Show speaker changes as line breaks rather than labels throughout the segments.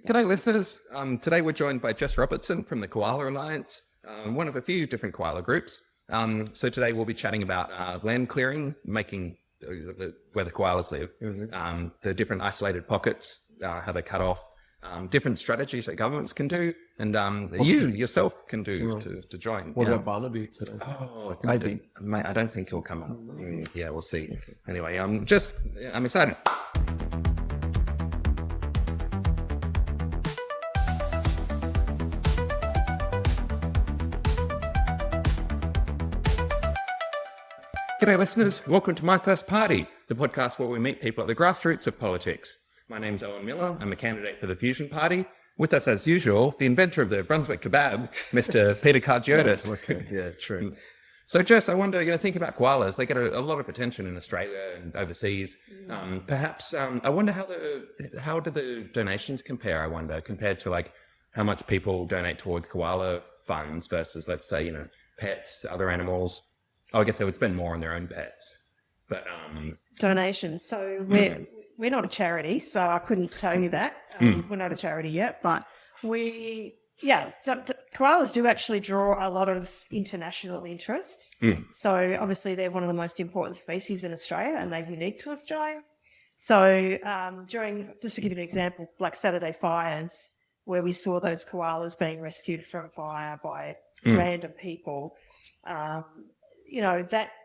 G'day listeners. Today we're joined by Jess Robertson from the Koala Alliance, one of a few different koala groups. So today we'll be chatting about land clearing, making where the koalas live, the different isolated pockets, how they're cut off, different strategies that governments can do, and you yourself can do to join.
What about Barnaby today?
Oh,
Maybe.
Mate, I don't think he'll come up. Yeah, we'll see. Okay. Anyway, I'm excited. G'day listeners, welcome to My First Party, the podcast where we meet people at the grassroots of politics. My name's Owen Miller, I'm a candidate for the Fusion Party. With us as usual, the inventor of the Brunswick kebab, Mster Peter Kargiotis.
Okay, yeah, true.
So Jess, I wonder, thinking about koalas, they get a lot of attention in Australia and overseas. Perhaps, I wonder how do the donations compare, compared to like how much people donate towards koala funds versus, let's say, pets, other animals. Oh, I guess they would spend more on their own pets, but
donations. So we're not a charity, so I couldn't tell you that. We're not a charity yet, but koalas do actually draw a lot of international interest. So obviously they're one of the most important species in Australia, and they're unique to Australia. So just to give you an example, Black Saturday fires, where we saw those koalas being rescued from fire by random people.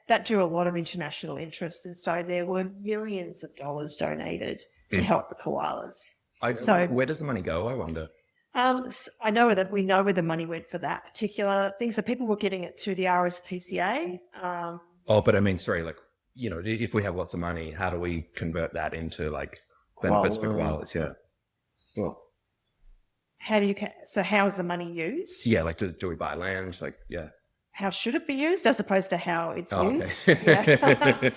That drew a lot of international interest, and so there were millions of dollars donated to help the koalas.
So where does the money go, I wonder?
I know that we know where the money went for that particular thing. So people were getting it through the RSPCA. If we have lots of money, how do we convert that into like benefits for koalas? Yeah. Well, how's the money used?
Yeah, like do we buy land? Like, yeah.
How should it be used as opposed to how it's used?
Okay.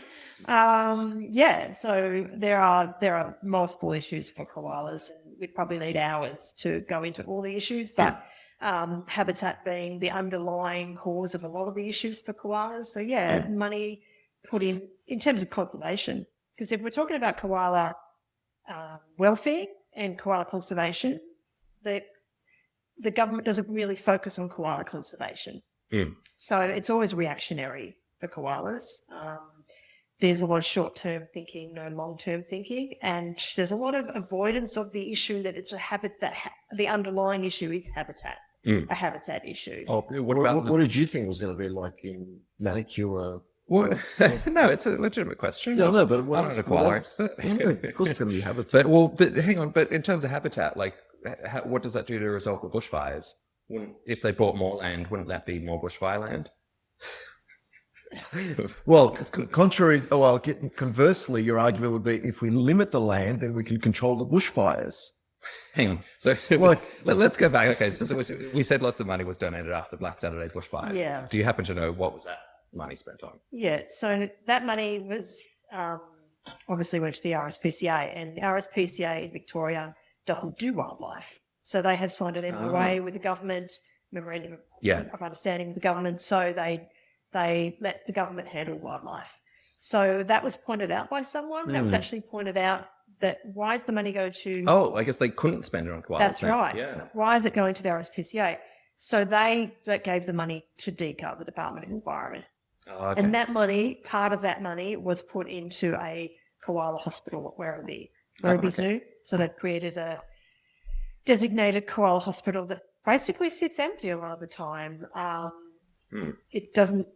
So there are multiple issues for koalas, and we'd probably need hours to go into all the issues, but habitat being the underlying cause of a lot of the issues for koalas. So money put in terms of conservation, because if we're talking about koala welfare and koala conservation, the government doesn't really focus on koala conservation. So it's always reactionary for koalas. There's a lot of short-term thinking, no long-term thinking, and there's a lot of avoidance of the issue that it's a habit that the underlying issue is habitat, a habitat issue.
Oh, what did you think it was going to be like in manicure?
No, it's a legitimate question.
Yeah, no, but
I'm not a koala expert.
Of course, it's going to be habitat.
But hang on. But in terms of habitat, like, what does that do to resolve the bushfires? If they bought more land, wouldn't that be more bushfire land?
Well, conversely, your argument would be if we limit the land, then we can control the bushfires.
Hang on. So let's go back. Okay, so we said lots of money was donated after Black Saturday bushfires.
Yeah.
Do you happen to know what was that money spent on?
Yeah, so that money was obviously went to the RSPCA, and the RSPCA in Victoria doesn't do wildlife. So they have signed an MOA with the government, memorandum of understanding with the government, so they let the government handle wildlife. So that was pointed out by someone. That was actually pointed out that why does the money go to...
Oh, I guess they couldn't spend it on koalas.
That's right. Yeah. Why is it going to the RSPCA? So that gave the money to DECA, the Department of Environment.
Oh, okay.
And that money, part of that money was put into a koala hospital at Werribee Zoo. So they've created a designated koala hospital that basically sits empty a lot of the time. It doesn't,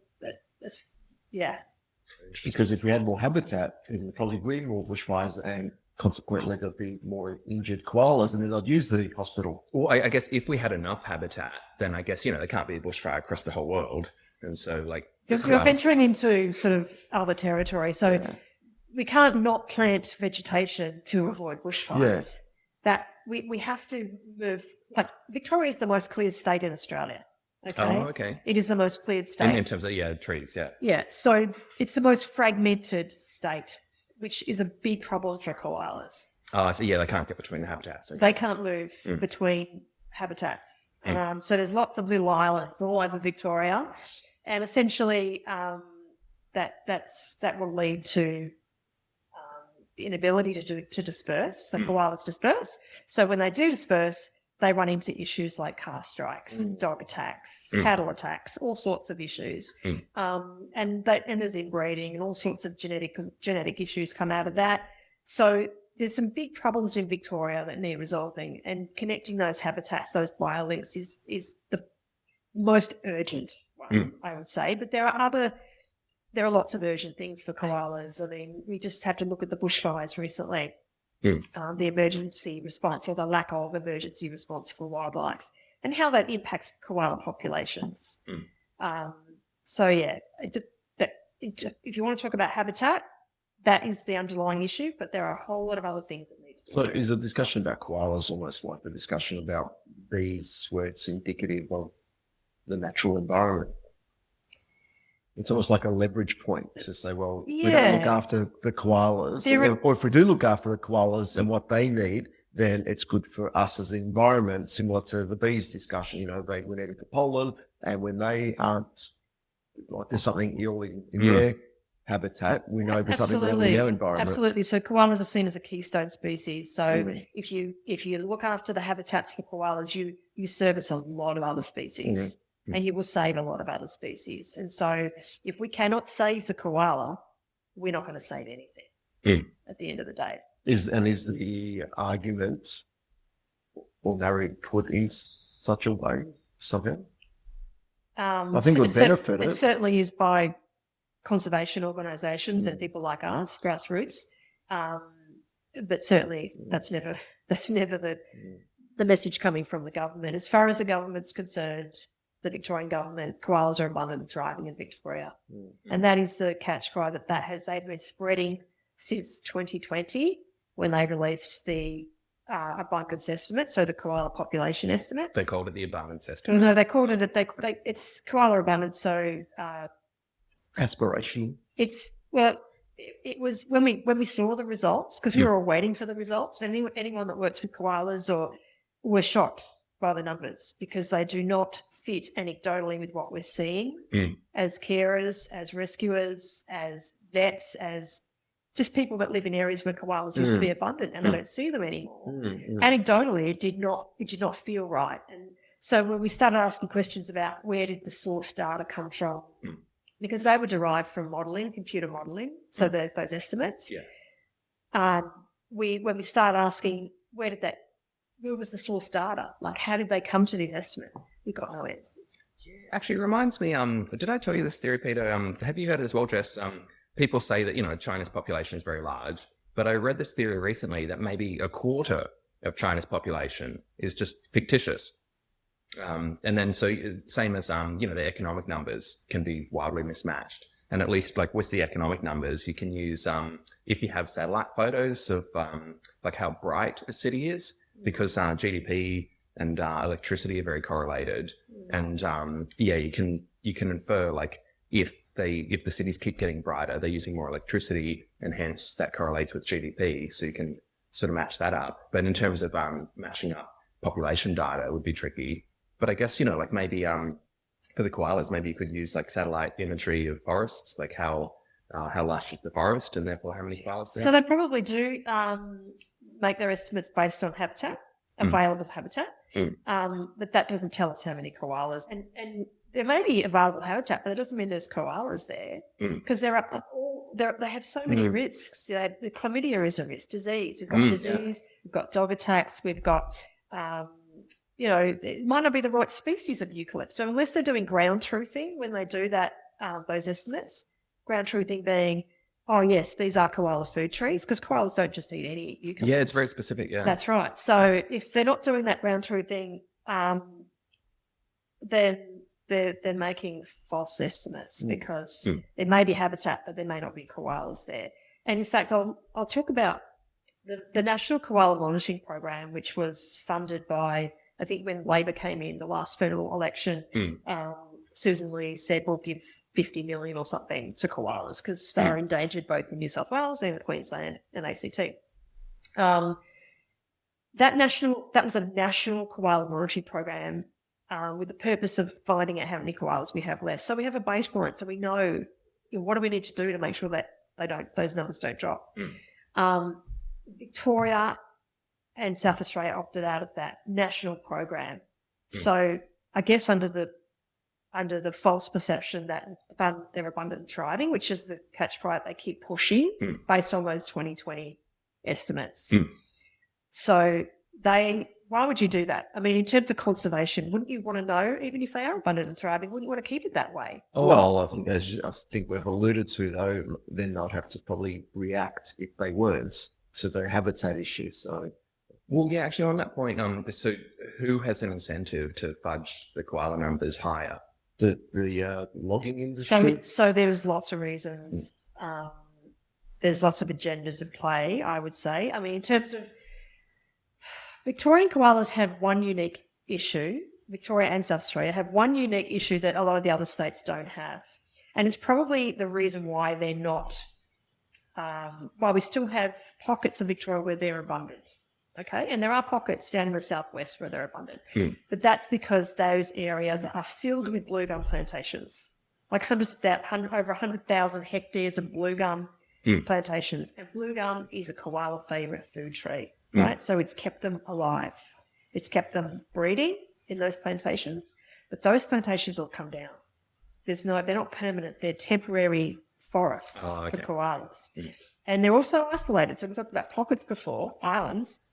Because if we had more habitat, it would probably be more bushfires, and consequently there'd be more injured koalas, and then they'd use the hospital.
Well, I guess if we had enough habitat, then I guess, there can't be a bushfire across the whole world. And so, like...
You're venturing into sort of other territory. So we can't not plant vegetation to avoid bushfires.
Yeah.
That we have to move... Like, Victoria is the most cleared state in Australia. Okay.
Oh, okay.
It is the most cleared state.
In terms of, trees, yeah.
Yeah, so it's the most fragmented state, which is a big problem for koalas.
Oh, so they can't get between the habitats. Okay.
They can't move between habitats. So there's lots of little islands all over Victoria, and essentially that will lead to inability to disperse. So koalas disperse. So when they do disperse, they run into issues like car strikes, dog attacks, cattle attacks, all sorts of issues. And there's inbreeding and all sorts of genetic issues come out of that. So there's some big problems in Victoria that need resolving, and connecting those habitats, those biolinks, is the most urgent one, I would say. But there are lots of urgent things for koalas. I mean, we just had to look at the bushfires recently, the emergency response or the lack of emergency response for wildlife, and how that impacts koala populations. So yeah, if you want to talk about habitat, that is the underlying issue, but there are a whole lot of other things that need to be
So
addressed.
is the discussion about koalas almost like the discussion about bees, where it's indicative of the natural environment? It's almost like a leverage point to say, well, we don't look after the koalas. Or if we do look after the koalas and what they need, then it's good for us as the environment, similar to the bees discussion. You know, we're needing the pollen, and when they aren't, like there's something ill in their habitat, we know there's something wrong in their environment.
Absolutely. So koalas are seen as a keystone species. So if you look after the habitats for koalas, you service a lot of other species. And you will save a lot of other species. And so if we cannot save the koala, we're not going to save anything at the end of the day.
Is the argument ordinarily put in such a way, somehow? I think it would benefit
it certainly is by conservation organisations and people like us, grassroots. But certainly that's never the message coming from the government. As far as the government's concerned, the Victorian government, koalas are abundant and thriving in Victoria. And that is the catch cry they've been spreading since 2020 when they released the abundance estimate, so the koala population estimate.
They called it the abundance estimate.
No, they called it, it's koala abundance, so...
aspiration.
It was when we saw the results, because we were all waiting for the results, anyone that works with koalas were shocked by the numbers, because they do not fit anecdotally with what we're seeing as carers, as rescuers, as vets, as just people that live in areas where koalas used to be abundant, and I don't see them anymore. Anecdotally, it did not feel right. And so when we started asking questions about where did the source data come from, because they were derived from modelling, computer modelling, so those estimates. When we started asking where was the source data? Like, how did they come to these estimates? We got no answers.
Actually, it reminds me, did I tell you this theory, Peter? Have you heard it as well, Jess? People say that, China's population is very large, but I read this theory recently that maybe a quarter of China's population is just fictitious. And then so same as, the economic numbers can be wildly mismatched. And at least like with the economic numbers, you can use, if you have satellite photos of like how bright a city is, because GDP and electricity are very correlated. And you can infer like if the cities keep getting brighter, they're using more electricity, and hence that correlates with GDP. So you can sort of match that up. But in terms of matching up population data, it would be tricky. But I guess, like maybe for the koalas, maybe you could use like satellite imagery of forests, like how lush is the forest, and therefore how many koalas there are.
So they probably do make their estimates based on habitat, available habitat, but that doesn't tell us how many koalas. And there may be available habitat, but it doesn't mean there's koalas there, because they have so many risks. The chlamydia is a risk, disease. We've got disease, we've got dog attacks, we've got, it might not be the right species of eucalypt. So unless they're doing ground truthing when they do that, those estimates, ground truthing being, oh yes, these are koala food trees, because koalas don't just eat any eucalypt.
Yeah, it's very specific. Yeah,
that's right. So if they're not doing that ground truthing, then they're making false estimates, because there may be habitat, but there may not be koalas there. And in fact, I'll talk about the National Koala Monitoring Program, which was funded by, I think when Labor came in, the last federal election, Susan Lee said, we'll give 50 million or something to koalas, because they're endangered both in New South Wales and Queensland and ACT. That was a national koala monitoring program with the purpose of finding out how many koalas we have left. So we have a base for it, so we know what do we need to do to make sure that those numbers don't drop. Victoria and South Australia opted out of that national program. So I guess under the false perception that they're abundant thriving, which is the catch cry they keep pushing based on those 2020 estimates. So why would you do that? I mean, in terms of conservation, wouldn't you want to know, even if they are abundant and thriving, wouldn't you want to keep it that way?
Well, I think we've alluded to, though, then they'd have to probably react if they weren't to their habitat issues. So,
Well, yeah, actually, on that point, so who has an incentive to fudge the koala numbers higher?
the logging industry.
So there's lots of reasons. There's lots of agendas at play, I would say. I mean, in terms of Victorian koalas have one unique issue. Victoria and South Australia have one unique issue that a lot of the other states don't have. And it's probably the reason why they're not, why we still have pockets of Victoria where they're abundant. Okay, and there are pockets down in the southwest where they're abundant. But that's because those areas are filled with blue gum plantations. Like over 100,000 hectares of blue gum plantations. And blue gum is a koala favourite food tree, right? So it's kept them alive. It's kept them breeding in those plantations. But those plantations will come down. They're not permanent. They're temporary forests for koalas. And they're also isolated. So we talked about pockets before, islands.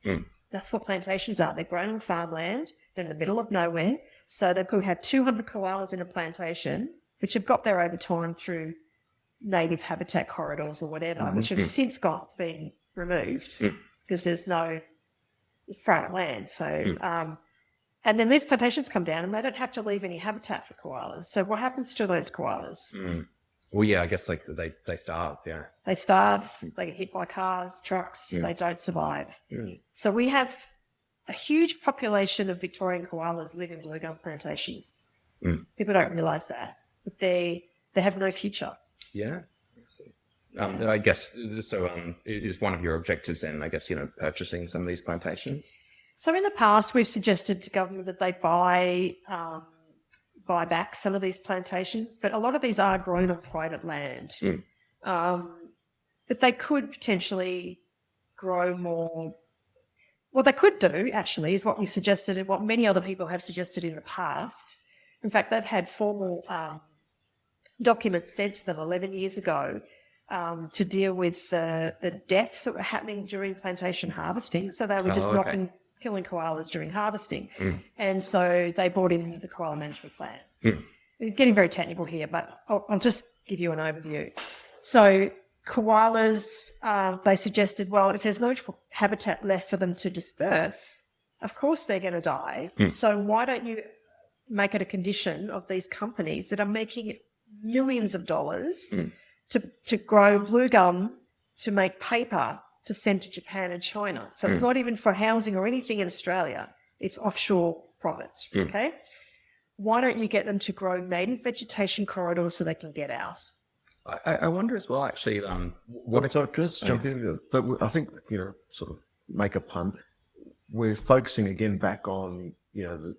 That's what plantations are. They're grown on farmland. They're in the middle of nowhere. So they could have 200 koalas in a plantation, which have got there over time through native habitat corridors or whatever, which have since been removed because there's no flat land. So, and then these plantations come down and they don't have to leave any habitat for koalas. So what happens to those koalas?
Well, yeah, I guess like they starve, yeah.
They starve, they get hit by cars, trucks, they don't survive. So we have a huge population of Victorian koalas live in blue gum plantations. People don't realise that, but they have no future.
Yeah. I guess, so it is one of your objectives then, I guess, purchasing some of these plantations?
So in the past, we've suggested to government that they buy back some of these plantations, but a lot of these are grown on private land. But they could potentially grow more. What they could do, actually, is what we suggested and what many other people have suggested in the past. In fact, they've had formal documents sent to them 11 years ago to deal with the deaths that were happening during plantation harvesting. So they were just killing koalas during harvesting. And so they brought in the koala management plan. We're getting very technical here, but I'll just give you an overview. So koalas, they suggested, well, if there's no habitat left for them to disperse, of course they're going to die. So why don't you make it a condition of these companies that are making millions of dollars to grow blue gum to make paper to send to Japan and China. So it's not even for housing or anything in Australia. It's offshore profits, okay? Why don't you get them to grow native vegetation corridors so they can get out?
I wonder as well, actually,
So can I just jump in? But I think, sort of make a pun. We're focusing again back on, the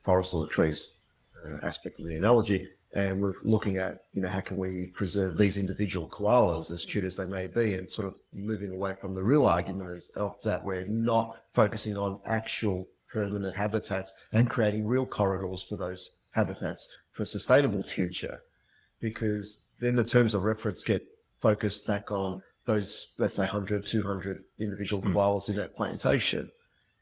forest or the trees aspect of the analogy. And we're looking at, how can we preserve these individual koalas, as cute as they may be, and sort of moving away from the real argument of that we're not focusing on actual permanent habitats and creating real corridors for those habitats for a sustainable future. Because then the terms of reference get focused back on those, let's say, 100, 200 individual koalas in that plantation,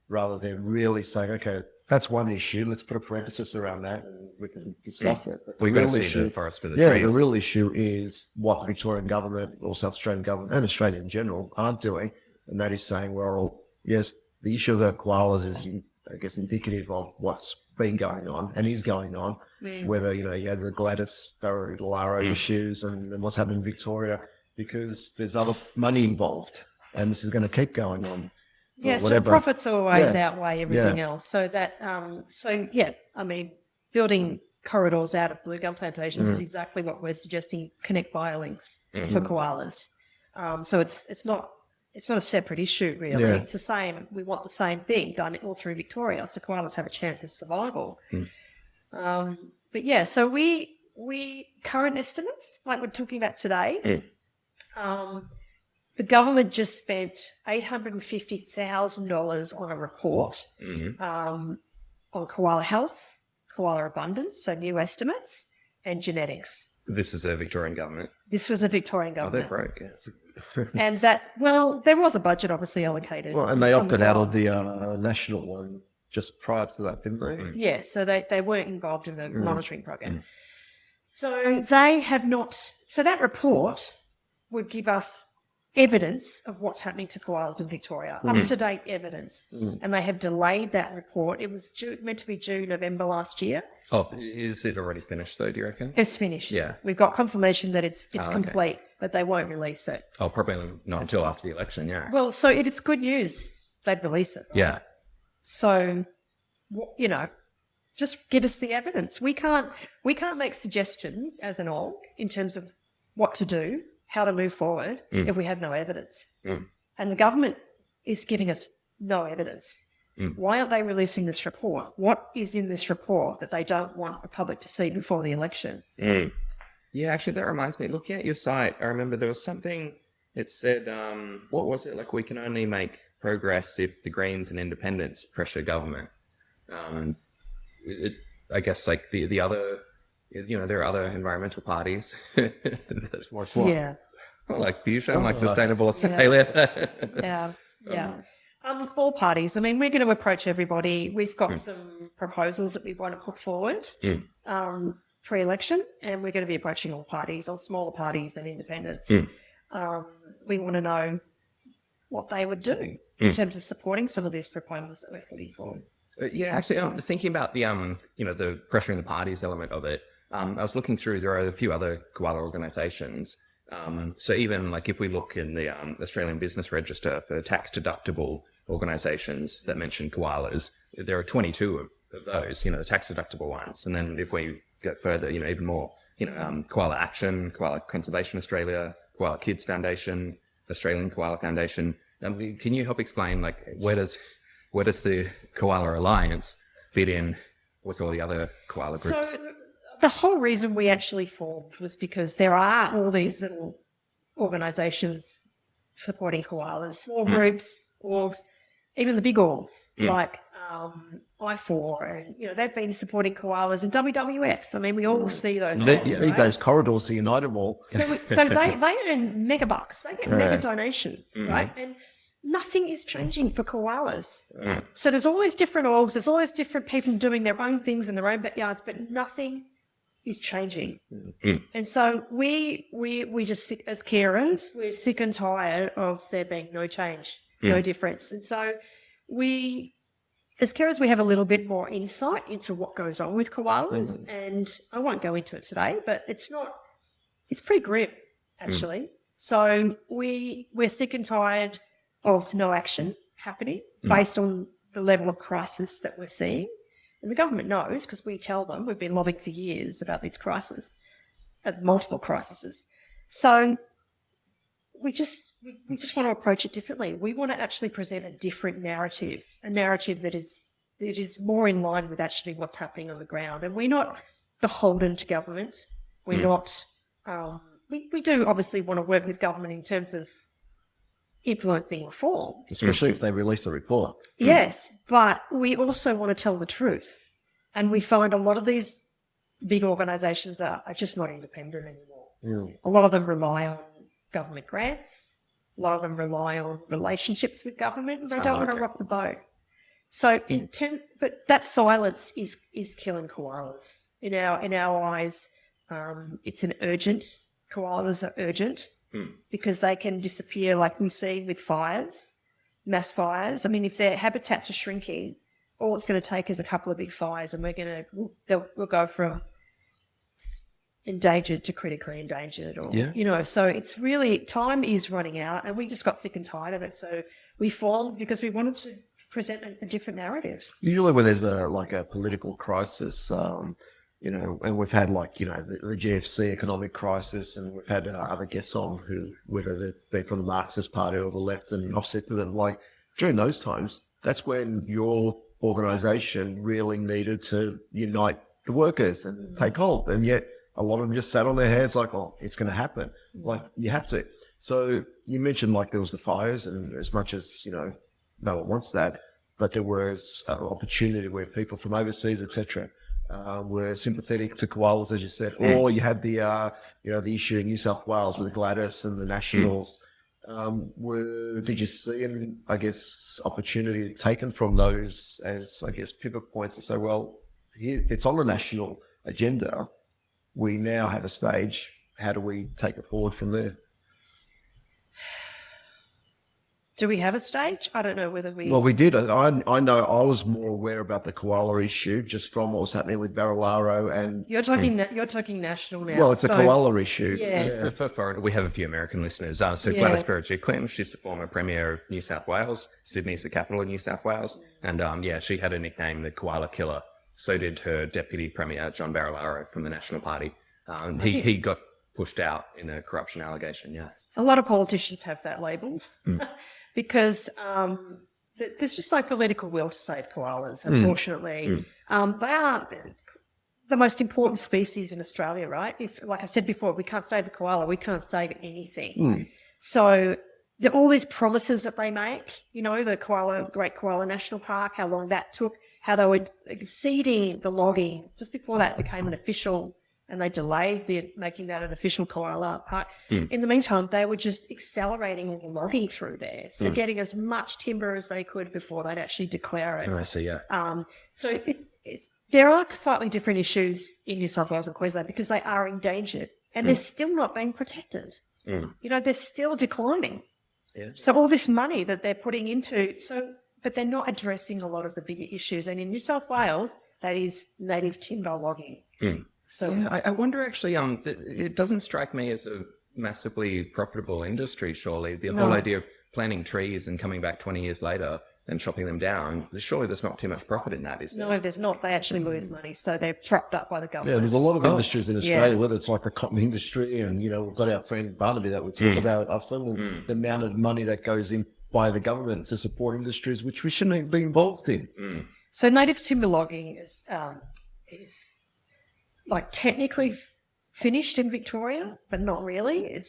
rather than really saying, okay, that's one issue. Let's put a parenthesis around that and we can discuss that.
We've got to see the forest for the trees.
The real issue is what the Victorian government or South Australian government and Australia in general aren't doing. And that is saying, well, yes, the issue of the koalas is, I guess, indicative of what's been going on and is going on. Whether, you had the Gladys Barrow issues and what's happening in Victoria, because there's other money involved and this is going to keep going on.
Yes, so profits always outweigh everything else. So that, building corridors out of blue gum plantations is exactly what we're suggesting. Connect biolinks for koalas. So it's not a separate issue really. It's the same. We want the same thing done all through Victoria, so koalas have a chance of survival. So we current estimates like we're talking about today. the government just spent $850,000 on a report on koala health, koala abundance, so new estimates, and genetics.
This is a Victorian government.
This was a Victorian
Oh, they're
government.
broke. Yes.
And there was a budget obviously allocated.
Well, and they
from
opted
the
out of
government.
the national one just prior to that, didn't they?
Yeah, so they weren't involved in the monitoring program. So they have not. So that report would give us evidence of what's happening to koalas in Victoria, up-to-date evidence. And they have delayed that report. It was meant to be June, November last year.
Oh, is it already finished though, do you reckon?
It's finished.
Yeah.
We've got confirmation that it's
okay.
complete, but they won't release it.
Oh, probably not until after the election, yeah.
Well, so if it's good news, they'd release it. Right?
Yeah.
So, you know, just give us the evidence. We can't make suggestions as an org in terms of what to do, how to move forward if we have no evidence. And the government is giving us no evidence. Why aren't they releasing this report? What is in this report that they don't want the public to see before the election?
Yeah, actually, that reminds me. Looking at your site, I remember there was something. It said, what was it? Like, we can only make progress if the Greens and Independents pressure government. I guess, like, the other, you know, there are other environmental parties.
Yeah.
Like Fusion, like Sustainable Australia.
Yeah. All parties. I mean, we're going to approach everybody. We've got some proposals that we want to put forward pre-election, and we're going to be approaching all parties, all smaller parties and independents. We want to know what they would do in terms of supporting some of these proposals that we're putting forward.
Yeah, actually, I'm thinking about the, you know, the pressuring the parties element of it. I was looking through, there are a few other koala organisations. So even like if we look in the Australian Business Register for tax-deductible organisations that mention koalas, there are 22 of those, you know, the tax-deductible ones. And then if we go further, you know, even more, you know, Koala Action, Koala Conservation Australia, Koala Kids Foundation, Australian Koala Foundation. Can you help explain, like, where does the Koala Alliance fit in with all the other koala groups?
So the whole reason we actually formed was because there are all these little organisations supporting koalas, small groups, orgs, even the big orgs, like I4, and, you know, they've been supporting koalas and WWF. I mean, we all see those.
You need those corridors to unite them all.
So they earn mega bucks. They get mega donations, right? And nothing is changing for koalas. So there's always different orgs, there's always different people doing their own things in their own backyards, but nothing is changing. And so we just sick as carers, we're sick and tired of there being no change, no difference. And so we, as carers, we have a little bit more insight into what goes on with koalas. And I won't go into it today, but it's pretty grim, actually. So we're sick and tired of no action happening based on the level of crisis that we're seeing. And the government knows, because we tell them, we've been lobbying for years about these crises, multiple crises. So we just want to approach it differently. We want to actually present a different narrative, a narrative that is more in line with actually what's happening on the ground. And we're not beholden to government. We're not, we do obviously want to work with government in terms of influencing reform.
Especially if they release the report.
Yes, but we also want to tell the truth. And we find a lot of these big organisations are just not independent anymore. A lot of them rely on government grants. A lot of them rely on relationships with government, and they don't want to rock the boat. So, but that silence is killing koalas. In our eyes, it's an urgent. Koalas are urgent. Because they can disappear like we see with fires, mass fires. I mean, if their habitats are shrinking, all it's going to take is a couple of big fires and we'll go from endangered to critically endangered. You know, so it's really, time is running out and we just got sick and tired of it. So we formed because we wanted to present a different narrative.
Usually when there's a political crisis, you know, and we've had the GFC economic crisis, and we've had other guests on who, whether they've been from the Marxist Party or the left, and offset to them, like during those times, that's when your organisation really needed to unite the workers and take hold. And yet a lot of them just sat on their hands like, oh, it's going to happen. Like, you have to. So you mentioned like there was the fires, and as much as, no one wants that, but there was an opportunity where people from overseas, etc., were sympathetic to koalas, as you said, or you had the the issue in New South Wales with Gladys and the Nationals. Did you see any, I guess, opportunity taken from those as, I guess, pivot points to say, well, here, it's on the national agenda. We now have a stage. How do we take it forward from there?
Do we have a stage? I don't know whether we...
Well, we did. I know I was more aware about the koala issue just from what was happening with Barilaro and...
You're talking national now.
Well, it's a koala issue.
Yeah.
For foreign, we have a few American listeners. Gladys Berejiklian, she's the former Premier of New South Wales. Sydney's the capital of New South Wales. And she had a nickname, the Koala Killer. So did her Deputy Premier, John Barilaro, from the National Party. He got pushed out in a corruption allegation, yes.
A lot of politicians have that label because there's just no political will to save koalas, unfortunately. They are the most important species in Australia, right? It's, like I said before, we can't save the koala, we can't save anything. So all these promises that they make, the Great Koala National Park, how long that took, how they were exceeding the logging. Just before that became an official, and they delayed making that an official koala park. In the meantime, they were just accelerating all the logging through there. So getting as much timber as they could before they'd actually declare it.
Oh, I see, yeah.
So there are slightly different issues in New South Wales and Queensland because they are endangered and they're still not being protected. They're still declining.
Yeah.
So all this money that they're putting into, but they're not addressing a lot of the bigger issues. And in New South Wales, that is native timber logging. So
I wonder actually, it doesn't strike me as a massively profitable industry, surely. The whole idea of planting trees and coming back 20 years later and chopping them down, surely there's not too much profit in that, is there?
No, there's not. They actually lose money. So they're trapped up by the government.
Yeah, there's a lot of industries in Australia, whether it's like the cotton industry, and, we've got our friend Barnaby that we talk about often, the amount of money that goes in by the government to support industries which we shouldn't be involved in.
So native timber logging is like technically finished in Victoria, but not really.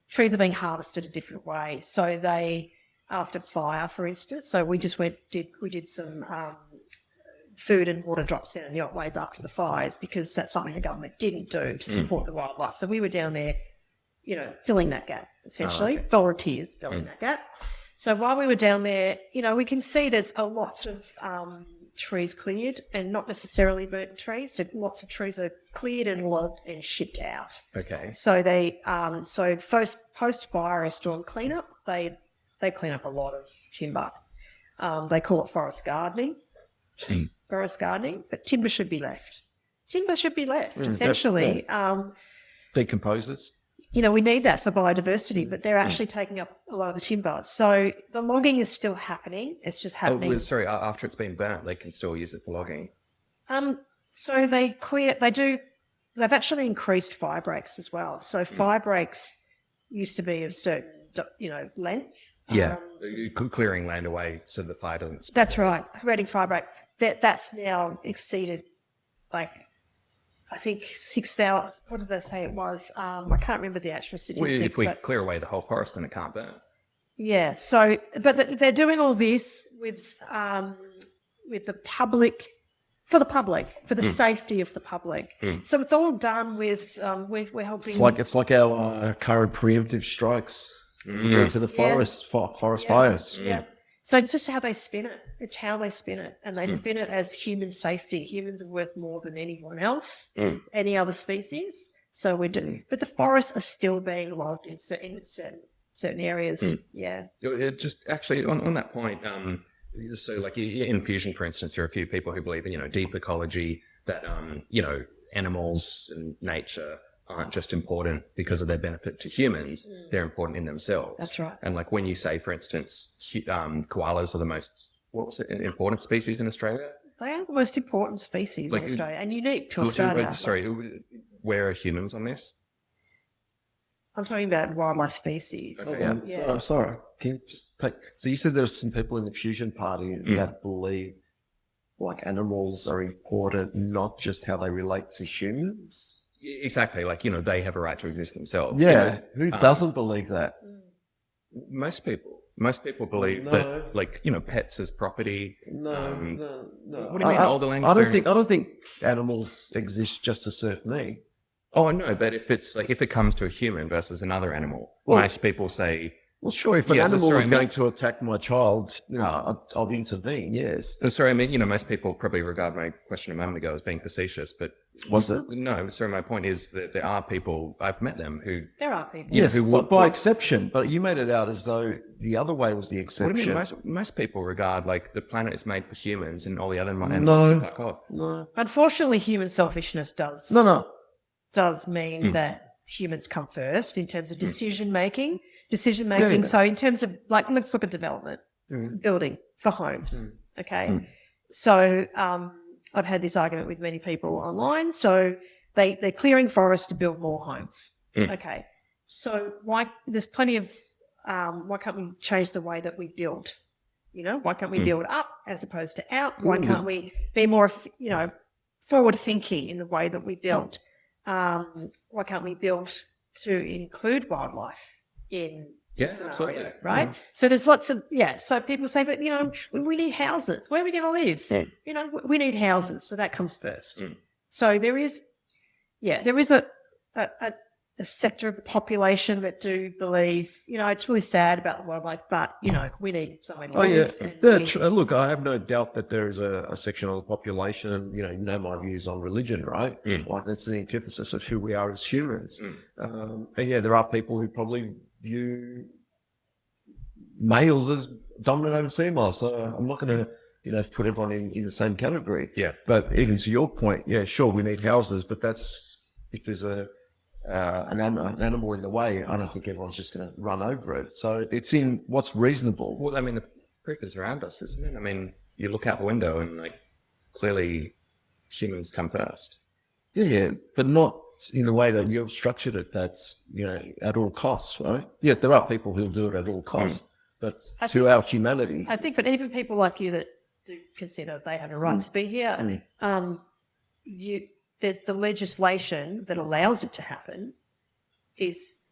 Trees are being harvested a different way. So they, after fire, for instance, so we just did some food and water drops down in the Otways after the fires because that's something the government didn't do to support the wildlife. So we were down there, filling that gap, essentially, volunteers filling that gap. So while we were down there, we can see there's a lots of trees cleared and not necessarily burnt trees. So lots of trees are cleared and logged and shipped out.
Okay.
So they, post-fire storm cleanup, they clean up a lot of timber. They call it forest gardening. Forest gardening, but timber should be left. Essentially.
Decomposers.
We need that for biodiversity, but they're actually taking up a lot of the timber. So the logging is still happening. It's just happening.
Oh, sorry, after it's been burnt, they can still use it for logging.
So they've actually increased fire breaks as well. So fire breaks used to be of certain, length.
Yeah, clearing land away so the fire doesn't spread.
That's right, creating fire breaks. That's now exceeded, I think 6,000. What did they say it was? I can't remember the actual statistics.
If we clear away the whole forest, then it can't burn.
Yeah. So, but they're doing all this with the public, for the safety of the public. So it's all done with. We're helping.
It's like our current preemptive strikes to the forest fires.
Yeah. So it's just how they spin it. It's how they spin it. And they spin it as human safety. Humans are worth more than anyone else, any other species. So we do. But the forests are still being logged in certain areas. Yeah.
It just actually, on that point, so like in fusion, for instance, there are a few people who believe that, deep ecology, that, animals and nature aren't just important because of their benefit to humans, they're important in themselves.
That's right.
And like when you say, for instance, koalas are the most, important species in Australia?
They are the most important species in Australia and unique to Australia.
Sorry, where are humans on this?
I'm talking about wildlife species.
Okay,
yeah. Sorry. Can you just so you said there's some people in the fusion party that believe animals are important, not just how they relate to humans?
exactly, like, they have a right to exist themselves.
Yeah. Who doesn't believe that?
Most people believe that, like, pets as property.
No.
What do you mean, older language?
I don't think animals exist just to serve me.
Oh no, but if it comes to a human versus another animal,
Well-
most people say,
Well, sure, if an
Yeah,
animal
sorry,
is
mate.
going to attack my child, I'll intervene, yes.
sorry, I mean, most people probably regard my question a moment ago as being facetious, but
Was it?
no, sorry, my point is that there are people, I've met them who,
There are people.
Yes,
who
but by exception. But you made it out as though the other way was the
what do you
exception.
mean, most people regard, like, the planet is made for humans and all the other animals
No.
can fuck off.
No.
Unfortunately, human selfishness does
No.
mean that humans come first in terms of decision making.
Yeah.
So in terms of, like, let's look at development, building for homes. Okay. So I've had this argument with many people online. So they're clearing forests to build more homes. Okay. So there's plenty of, why can't we change the way that we build? Why can't we build up as opposed to out? Why can't we be more, forward thinking in the way that we build? Why can't we build to include wildlife in
Yeah,
the scenario,
absolutely.
right? So there's lots of, so people say, but, we need houses. Where are we going to live? We need houses. So that comes first. So there is a sector of the population that do believe, it's really sad about the wildlife, but, we need somewhere to
Oh, yeah.
live. and
Look, I have no doubt that there is a section of the population, and, you know my views on religion, right? Like, that's the antithesis of who we are as humans. And yeah, there are people who probably view males as dominant over females. So I'm not going to, put everyone in the same category.
Yeah.
But even to your point, yeah, sure, we need houses, but that's if there's an animal in the way, I don't think everyone's just going to run over it. So it's in what's reasonable.
Well, I mean, the proof is around us, isn't it? I mean, you look out the window and, like, clearly humans come first.
Yeah, but not in the way that you've structured it. That's, at all costs, right? Yeah, there are people who'll do it at all costs, but to our humanity.
I think that even people like you that do consider they have a right to be here, the legislation that allows it to happen is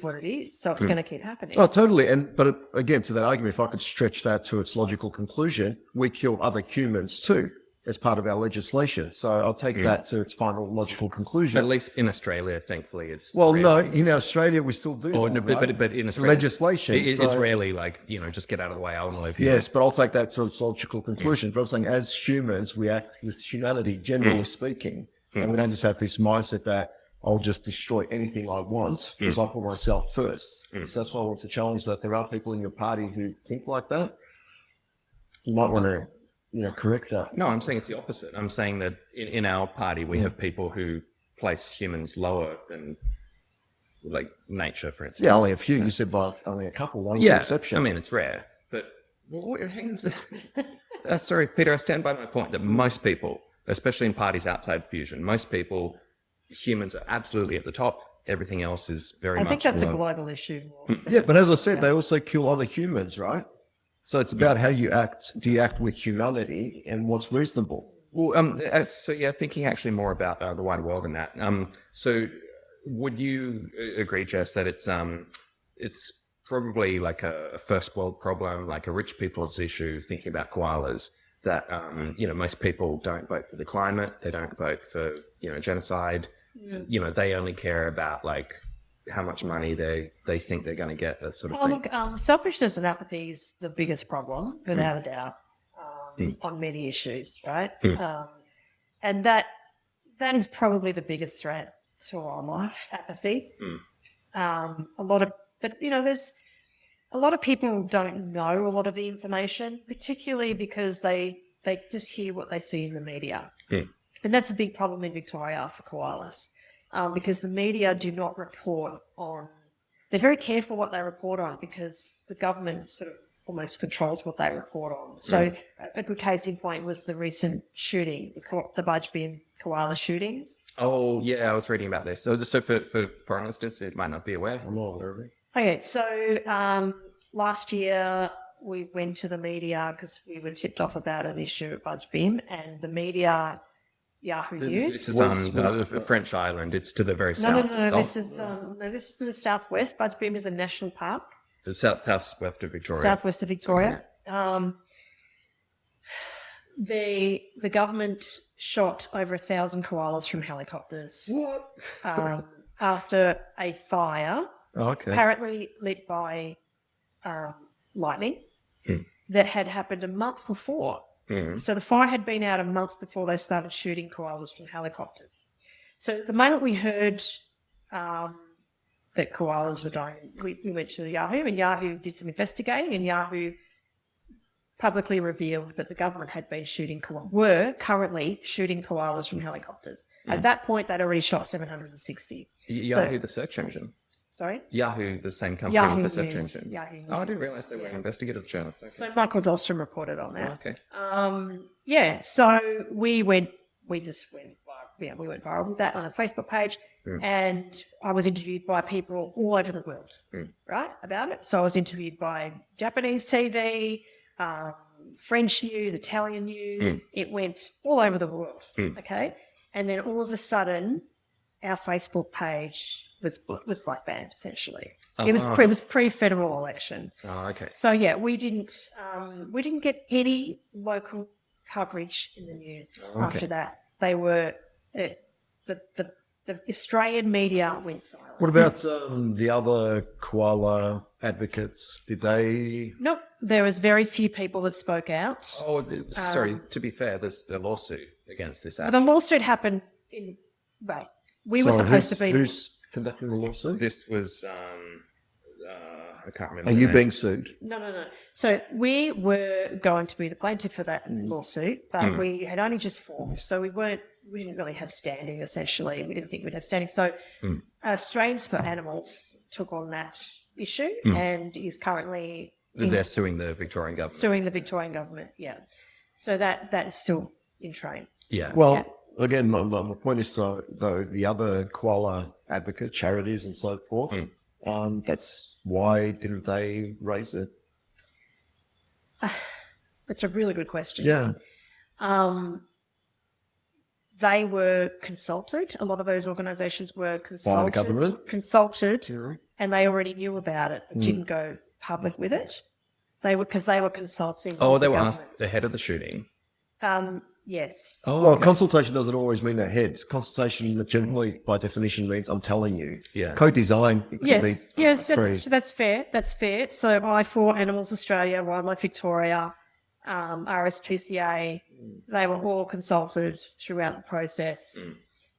what it is. So it's going to keep happening.
Oh, totally. But again, to that argument, if I could stretch that to its logical conclusion, we kill other humans too as part of our legislation. So I'll take that to its final logical conclusion.
At least in Australia, thankfully, it's
Well,
rare.
no, in Australia we still do.
Or,
that,
no,
right?
but in Australia,
legislation.
it's
so-
rarely like, just get out of the way. I want to live here.
Yes, but I'll take that to its logical conclusion. But I'm saying, as humans, we act with humanity, generally speaking, and we don't just have this mindset that I'll just destroy anything I want because I put myself first. So that's why I want to challenge that. There are people in your party who think like that. You might want to, correct that.
No, I'm saying it's the opposite. I'm saying that in our party, we have people who place humans lower than, like, nature, for instance.
Yeah, only a few. You said by only a couple. One exception.
I mean, it's rare. But, hang on. Sorry, Peter, I stand by my point that most people, especially in parties outside fusion, humans are absolutely at the top. Everything else is very much
I think that's a
below.
global issue.
Yeah, but as I said, they also kill other humans, right? So it's about how you act. Do you act with humanity and what's reasonable?
Well, thinking actually more about the wider world and that. So would you agree, Jess, that it's probably like a first world problem, like a rich people's issue, thinking about koalas, that, most people don't vote for the climate, they don't vote for, genocide, they only care about, like, how much money they think they're going to get, that sort of thing.
Look, selfishness and apathy is the biggest problem, without a doubt, on many issues, right? And that is probably the biggest threat to our life, apathy. There's a lot of people don't know a lot of the information, particularly because they just hear what they see in the media. And that's a big problem in Victoria for koalas, because the media do not report on. They're very careful what they report on because the government sort of almost controls what they report on. So a good case in point was the recent shooting, the Budge Bin koala shootings.
Oh, yeah, I was reading about this. So for foreign listeners who might not be aware.
I'm not aware of it.
Okay, so last year we went to the media because we were tipped off about an issue at Budge Bin, and the media Yahoo
This
News.
is a French island. It's to the very
No,
south.
this is to the southwest. Budgebim is a national park,
The southwest of Victoria.
southwest of Victoria. The government shot over 1,000 koalas from helicopters.
What?
After a fire,
Okay.
apparently lit by lightning, that had happened a month before. So the fire had been out a month before they started shooting koalas from helicopters. So the moment we heard that koalas were dying, we went to Yahoo, and Yahoo did some investigating, and Yahoo publicly revealed that the government had been were currently shooting koalas from helicopters. At that point, they'd already shot 760.
Yahoo, the search engine.
Sorry?
Yahoo, the same company
Yahoo
with the search
News.
engine.
Yahoo
Oh, I didn't
News.
realise they were investigative journalists. Okay.
So Michael Dahlstrom reported on that.
Okay.
So we went viral with that on a Facebook page, and I was interviewed by people all over the world, right, about it. So I was interviewed by Japanese TV, French news, Italian news. It went all over the world, okay? And then all of a sudden, our Facebook page was black banned, essentially. It was pre-federal election.
Oh, okay.
So yeah, we didn't get any local coverage in the news after that. They were the Australian media went silent.
What about the other koala advocates? Did they?
Nope, there was very few people that spoke out.
Oh, sorry. To be fair, there's a lawsuit against this act.
The lawsuit happened in right. We were
Sorry,
supposed to be.
Who's conducting the lawsuit?
This was I can't remember.
Are
the
you
name.
being sued?
No. So we were going to be the plaintiff for that lawsuit, but we had only just formed, so we didn't really have standing, essentially. We didn't think we'd have standing. So Australians for Animals took on that issue and is currently
They're suing the Victorian government.
yeah. So that is still in train.
Yeah.
Well, again, my point is though the other koala advocate charities and so forth. That's why didn't they raise it?
It's a really good question.
Yeah.
They were consulted. A lot of those organisations were consulted.
By the government?
Consulted, and they already knew about it, but didn't go public with it. They were consulting.
Oh,
with
they
the
were
government.
asked ahead of the shooting.
Yes.
Oh,
Well,
okay.
consultation doesn't always mean ahead. Consultation generally, by definition, means I'm telling you.
Yeah.
Co-design. It could
Yes,
be very-
that's fair. That's fair. So I for Animals Australia, Wildlife Victoria, RSPCA, they were all consulted throughout the process,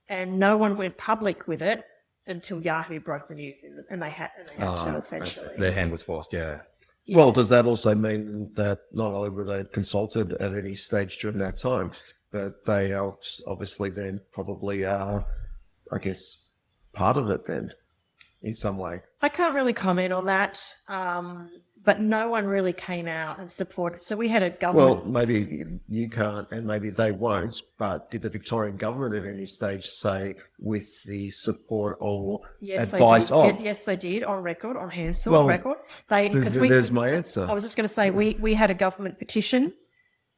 and no one went public with it until Yahoo broke the news, and they had to essentially.
Their hand was forced. Yeah.
Well, does that also mean that not only were they consulted at any stage during that time, but they are obviously then probably are, I guess, part of it then in some way?
I can't really comment on that, but no one really came out and supported. So we had a government.
Well, maybe you can't and maybe they won't, but did the Victorian government at any stage say with the support or advice of?
Yes, they did, on record, on hands
Well,
record.
There's my answer.
I was just going to say, we had a government petition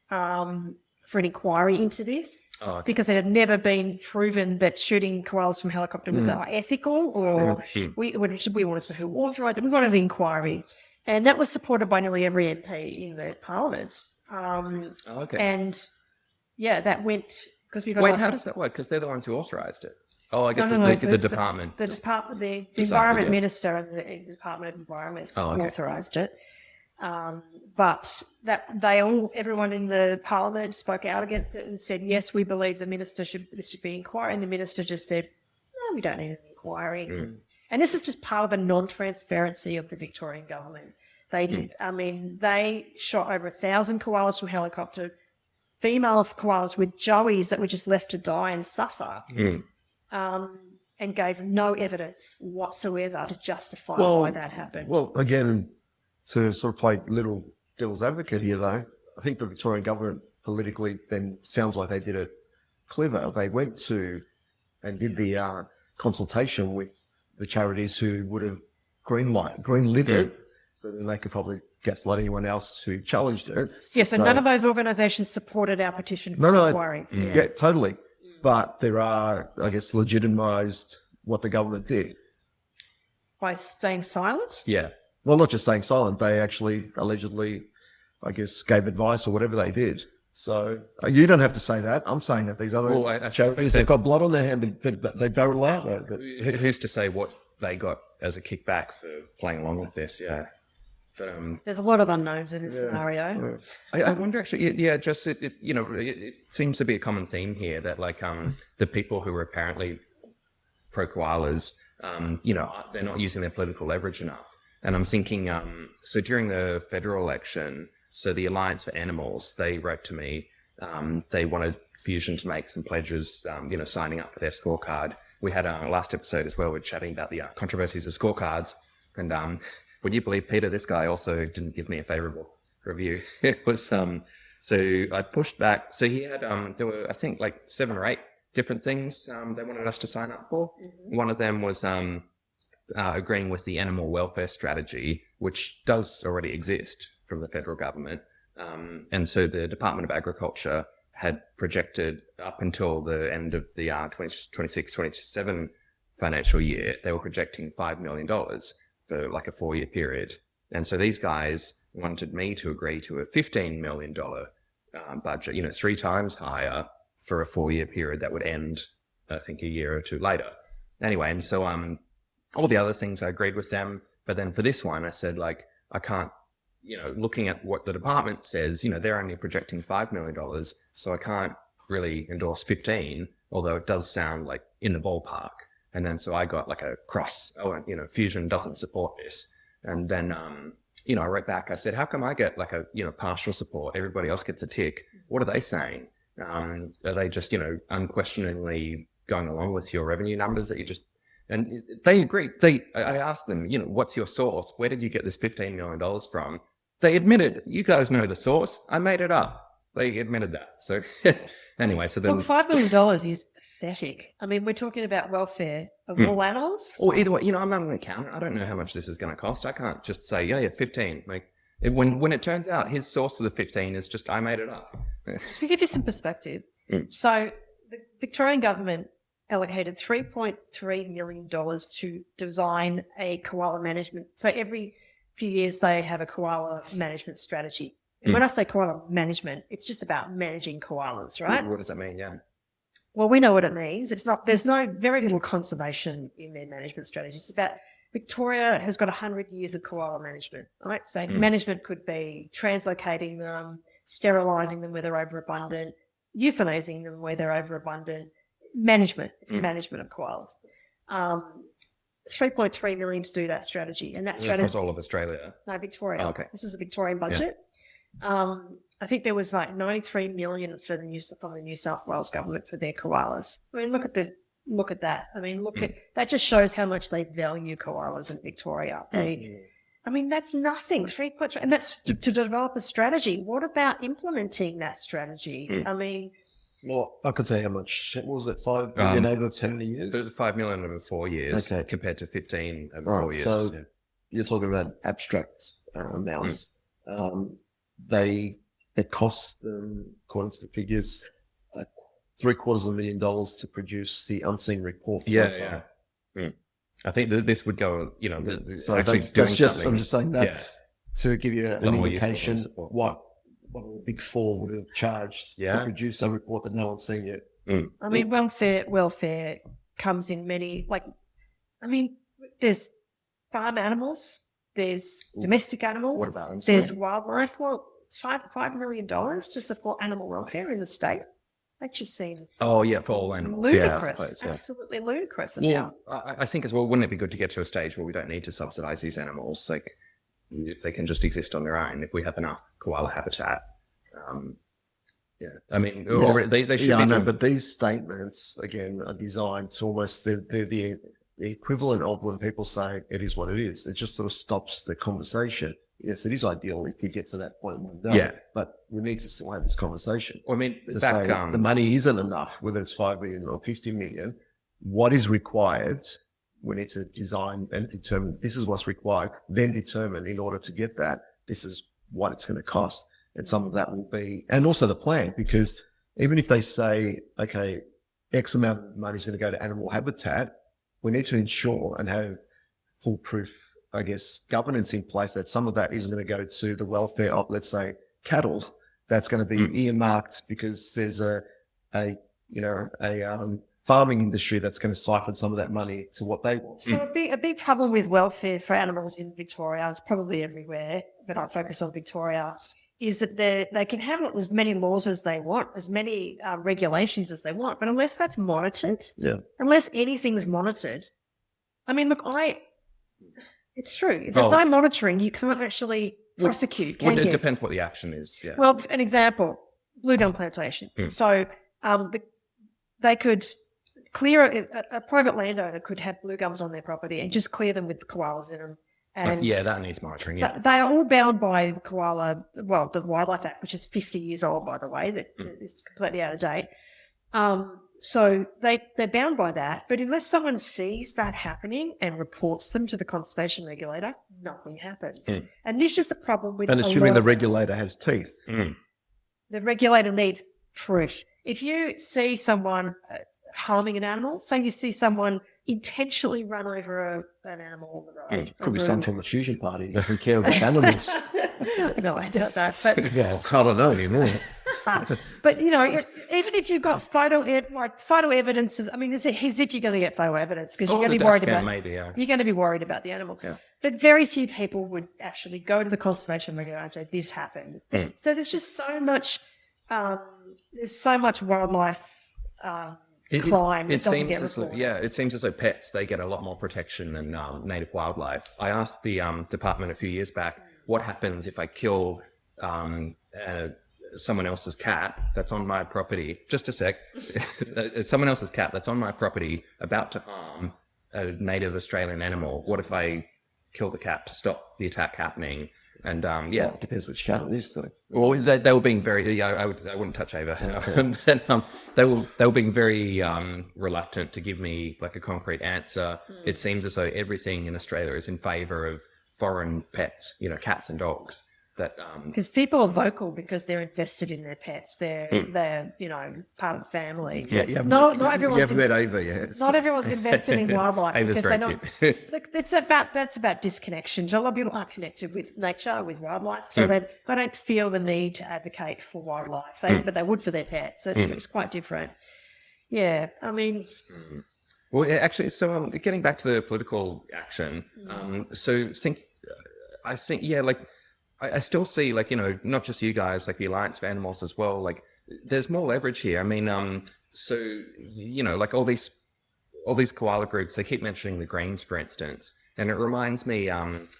for an inquiry into this because it had never been proven that shooting koalas from helicopter was ethical, or we wanted to know who authorised it. We wanted an inquiry. And that was supported by nearly every MP in the parliament.
Okay.
And yeah, that went because we got.
Wait, how does that work? Because they're the ones who authorised it. Oh, I guess the department.
The department, the environment minister and the Department of Environment authorised it. But that everyone in the parliament spoke out against it and said, yes, we believe this should be inquired. And the minister just said, no, we don't need an inquiry. And this is just part of the non-transparency of the Victorian government. They did. They shot over 1,000 koalas from helicopter, female koalas with joeys that were just left to die and suffer, and gave no evidence whatsoever to justify why that happened.
Well, again, to sort of play little devil's advocate here, though, I think the Victorian government politically then sounds like they did it clever. They went to and did the consultation with the charities who would have greenlit it, so then they could probably gaslight anyone else who challenged it.
Yes, so none of those organisations supported our petition for inquiry.
Yeah, totally. but there are, I guess, legitimised what the government did.
By staying silent?
Yeah.
Well, not just staying silent, they actually allegedly, I guess, gave advice or whatever they did. So you don't have to say that. I'm saying that these other
Well, I
charities, they've got blood on their hand, they don't allow it. But
Who's to say what they got as a kickback for playing along with this? Yeah. But,
There's a lot of unknowns in this scenario.
I wonder actually, just it seems to be a common theme here that like the people who are apparently pro koalas, they're not using their political leverage enough. And I'm thinking, so during the federal election, so the Alliance for Animals, they wrote to me. They wanted Fusion to make some pledges, signing up for their scorecard. We had our last episode as well. We're chatting about the controversies of scorecards. And would you believe, Peter, this guy also didn't give me a favourable review. It was, so I pushed back. So he had, there were, I think, like 7 or 8 different things they wanted us to sign up for. Mm-hmm. One of them was agreeing with the animal welfare strategy, which does already exist from the federal government. And so the Department of Agriculture had projected up until the end of the 26-27 financial year, they were projecting $5 million for like a 4-year period. And so these guys wanted me to agree to a $15 million budget, 3 times higher for a 4-year period that would end, I think, a year or 2 later. Anyway, and so all the other things I agreed with them. But then for this one, I said, like, I can't, looking at what the department says, they're only projecting $5 million. So I can't really endorse 15, although it does sound like in the ballpark. And then so I got like a cross, Fusion doesn't support this. And then, I wrote back, I said, how come I get like a, partial support? Everybody else gets a tick. What are they saying? Are they just, unquestioningly going along with your revenue numbers that you just, and they agreed. I asked them, what's your source? Where did you get this $15 million from? They admitted, you guys know the source. I made it up. They admitted that. So anyway, so then.
Look, $5 million is pathetic. I mean, we're talking about welfare of all animals.
Or either way, I'm not an accountant. I don't know how much this is going to cost. I can't just say, yeah, 15. Like when it turns out his source for the 15 is just, I made it up.
To give you some perspective. So the Victorian government allocated $3.3 million to design a koala management. So every few years they have a koala management strategy. And when I say koala management, it's just about managing koalas, right?
What does that mean? Yeah.
Well, we know what it means. There's very little conservation in their management strategies. It's about Victoria has got 100 years of koala management, right? So management could be translocating them, sterilising them where they're overabundant, euthanizing them where they're overabundant. Management. It's management of koalas. 3.3 million to do that strategy. And that strategy...
Across all of Australia?
No, Victoria.
Oh, okay.
This is a Victorian budget. Yeah. I think there was like 93 million from the New South Wales government for their koalas. I mean, look at that. I mean, that just shows how much they value koalas in Victoria. I mean, that's nothing. 3.3, and that's to develop a strategy. What about implementing that strategy? I mean...
Well, I could say how much. What was it? 5 million over 10 years?
5 million over 4 years, compared to 15 over 4 years.
So you're talking about abstract amounts. It costs them, according to the figures, $750,000 to produce the unseen report.
Yeah. I think that this would go,
so
actually
that's
doing
just,
something.
I'm just saying that's to give you an indication what the Big Four would have charged to produce a report that no one's seen yet.
I mean, welfare comes in many, there's farm animals, there's domestic animals,
What about them?
there's wildlife. Well, $5 million to support animal welfare in the state. That just seems
for all animals.
ludicrous. Absolutely ludicrous.
Well, I think as well, wouldn't it be good to get to a stage where we don't need to subsidise these animals? Like, if they can just exist on their own, if we have enough koala habitat. I mean, they should be
but these statements, again, are designed to almost, they're the equivalent of when people say it is what it is. It just sort of stops the conversation. Yes, it is ideal if you get to that point one day. But we need to still have this conversation.
I mean,
the money isn't enough, whether it's 5 million or 50 million. What is required? We need to design and determine this is what's required, then determine in order to get that, this is what it's going to cost. And some of that will be, and also the plan, because even if they say, okay, X amount of money is going to go to animal habitat, we need to ensure and have foolproof, I guess, governance in place that some of that isn't going to go to the welfare of, let's say, cattle. That's going to be earmarked because there's a farming industry that's going to siphon some of that money to what they want.
So a big problem with welfare for animals in Victoria, it's probably everywhere, but I focus on Victoria, is that they can have as many laws as they want, as many regulations as they want, but unless that's monitored, unless anything's monitored, I mean, look, it's true. If there's no monitoring, you can't actually prosecute, can you?
It depends what the action is, yeah.
Well, an example, blue gum plantation. So they could clear a private landowner could have blue gums on their property and just clear them with koalas in them. And
that needs monitoring, yeah.
They are all bound by the the Wildlife Act, which is 50 years old, by the way, that is completely out of date. So they're bound by that. But unless someone sees that happening and reports them to the conservation regulator, nothing happens. And this is the problem with...
And assuming the regulator has teeth.
The regulator needs proof. If you see someone harming an animal, say you see someone intentionally run over an animal on the road.
Could be some from the fusion party that can care about animals.
No, I doubt that. But,
yeah, I don't know anymore.
But, you know, even if you've got photo evidence, I mean, it's as if you're going to get photo evidence because you're going to be worried about you're going to be worried about the animal. Yeah. But very few people would actually go to the conservation regulator and say, this happened. So there's just so much, wildlife crime.
It seems as though pets, they get a lot more protection than native wildlife. I asked the department a few years back, what happens if I kill someone else's cat that's on my property? Just a sec. Someone else's cat that's on my property about to harm a native Australian animal. What if I kill the cat to stop the attack happening? And
it depends which cat it is, though.
Well, they were being very. I wouldn't touch Ava. They were being very reluctant to give me like a concrete answer. It seems as though everything in Australia is in favour of foreign pets, cats and dogs.
Because people are vocal because they're invested in their pets. They're part of the family.
Yeah,
not everyone's.
You haven't met Ava yet.
Not everyone's invested in wildlife because they're not. Look, that's about disconnection. So a lot of people aren't connected with nature, with wildlife, so they don't feel the need to advocate for wildlife, but they would for their pets. So it's quite different. Yeah, I mean.
Well, actually, so getting back to the political action, I still see, not just you guys, like the Alliance for Animals as well, like there's more leverage here. I mean, all these koala groups, they keep mentioning the Greens, for instance, and it reminds me,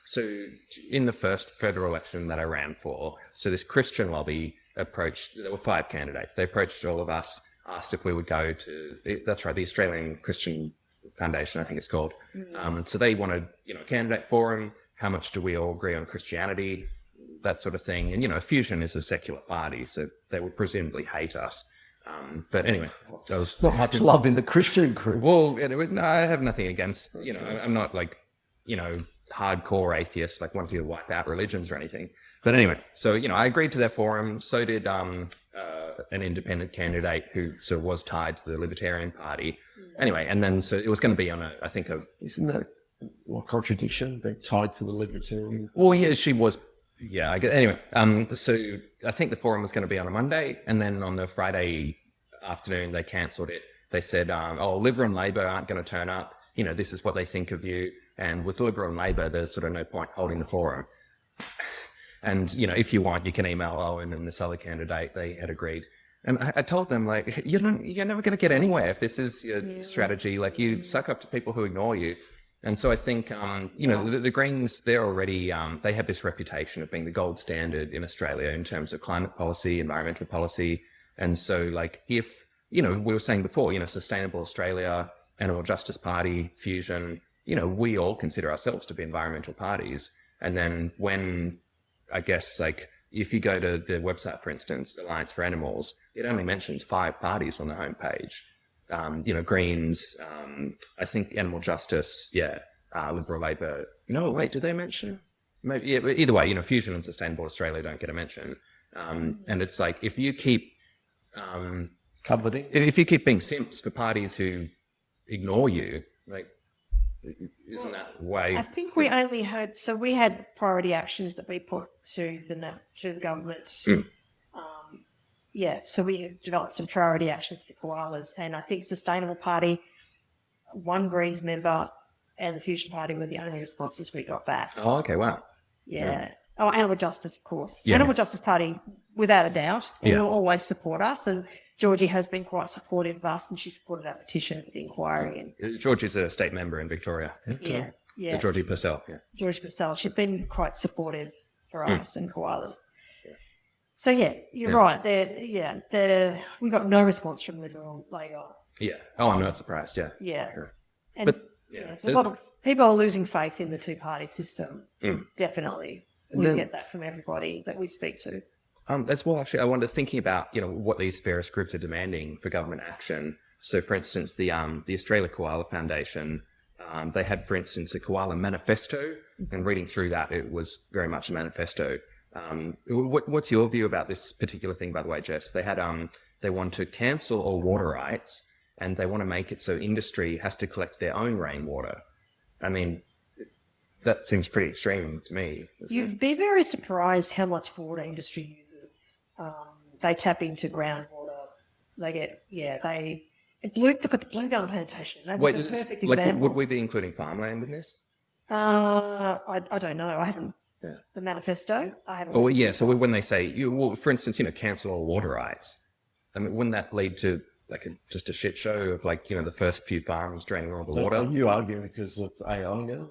so in the first federal election that I ran for, so this Christian lobby approached, there were 5 candidates. They approached all of us, asked if we would go to, that's right, the Australian Christian Foundation, I think it's called. So they wanted, a candidate forum. How much do we all agree on Christianity? That sort of thing. And, Fusion is a secular party, so they would presumably hate us. But anyway, that was
not much love in the Christian group.
Well, no, I have nothing against, I'm not like, hardcore atheist, like wanting to wipe out religions or anything. But anyway, so, I agreed to their forum. So did an independent candidate who sort of was tied to the Libertarian Party. Anyway, and then so it was going to be on
Isn't that what contradiction? They tied to the Libertarian?
Well, yeah, she was. Yeah, I guess. Anyway, so I think the forum was going to be on a Monday, and then on the Friday afternoon, they cancelled it. They said, Liberal and Labor aren't going to turn up. This is what they think of you. And with Liberal and Labor, there's sort of no point holding the forum. And, if you want, you can email Owen and this other candidate. They had agreed. And I told them, you're never going to get anywhere if this is your strategy. Like, you suck up to people who ignore you. And so I think, the Greens, they're already, they have this reputation of being the gold standard in Australia in terms of climate policy, environmental policy. And so, if, we were saying before, Sustainable Australia, Animal Justice Party, Fusion, we all consider ourselves to be environmental parties. And then when, I guess, if you go to the website, for instance, Alliance for Animals, it only mentions 5 parties on the homepage. Greens, I think Animal Justice, Liberal, Labor. No, wait, did they mention? Maybe, yeah, either way, Fusion and Sustainable Australia don't get a mention. And it's if you keep
covered in.
If you keep being simps for parties who ignore you, like, isn't that way?
I think we only heard, so we had priority actions that we put to the government. So we developed some priority actions for koalas, and I think Sustainable Party, one Greens member, and the Fusion Party were the only responses we got back.
Oh, okay, wow.
Yeah. Oh, Animal Justice, of course.
Yeah.
Animal Justice Party, without a doubt,
Yeah.
will always support us. And Georgie has been quite supportive of us, and she supported our petition for the inquiry. And
George is a state member in Victoria.
yeah,
Georgie Purcell, yeah.
Georgie Purcell, she's been quite supportive for us and koalas. So yeah, you're right. We got no response from Liberal Labor.
Yeah. Oh, I'm not surprised, yeah.
Yeah.
Sure.
And
But, yeah.
there's a lot of people are losing faith in the two-party system. Definitely. We
then-
get that from everybody that we speak to.
As well, actually, I wonder, thinking about, what these various groups are demanding for government action. So, for instance, the Australia Koala Foundation, they had, for instance, a koala manifesto, and reading through that, it was very much a manifesto. What's your view about this particular thing, by the way, Jess? They had, they want to cancel all water rights, and they want to make it so industry has to collect their own rainwater. I mean, that seems pretty extreme to me.
You'd be very surprised how much water industry uses. They tap into groundwater. They get, look at the bluegum plantation. That was a perfect example.
Would we be including farmland in this?
I don't know. I haven't.
Yeah.
The manifesto. I haven't.
Oh, yeah. So when they say, for instance, cancel all water rights, I mean, wouldn't that lead to just a shit show of the first few farms draining all the water?
Are you arguing because of AI now?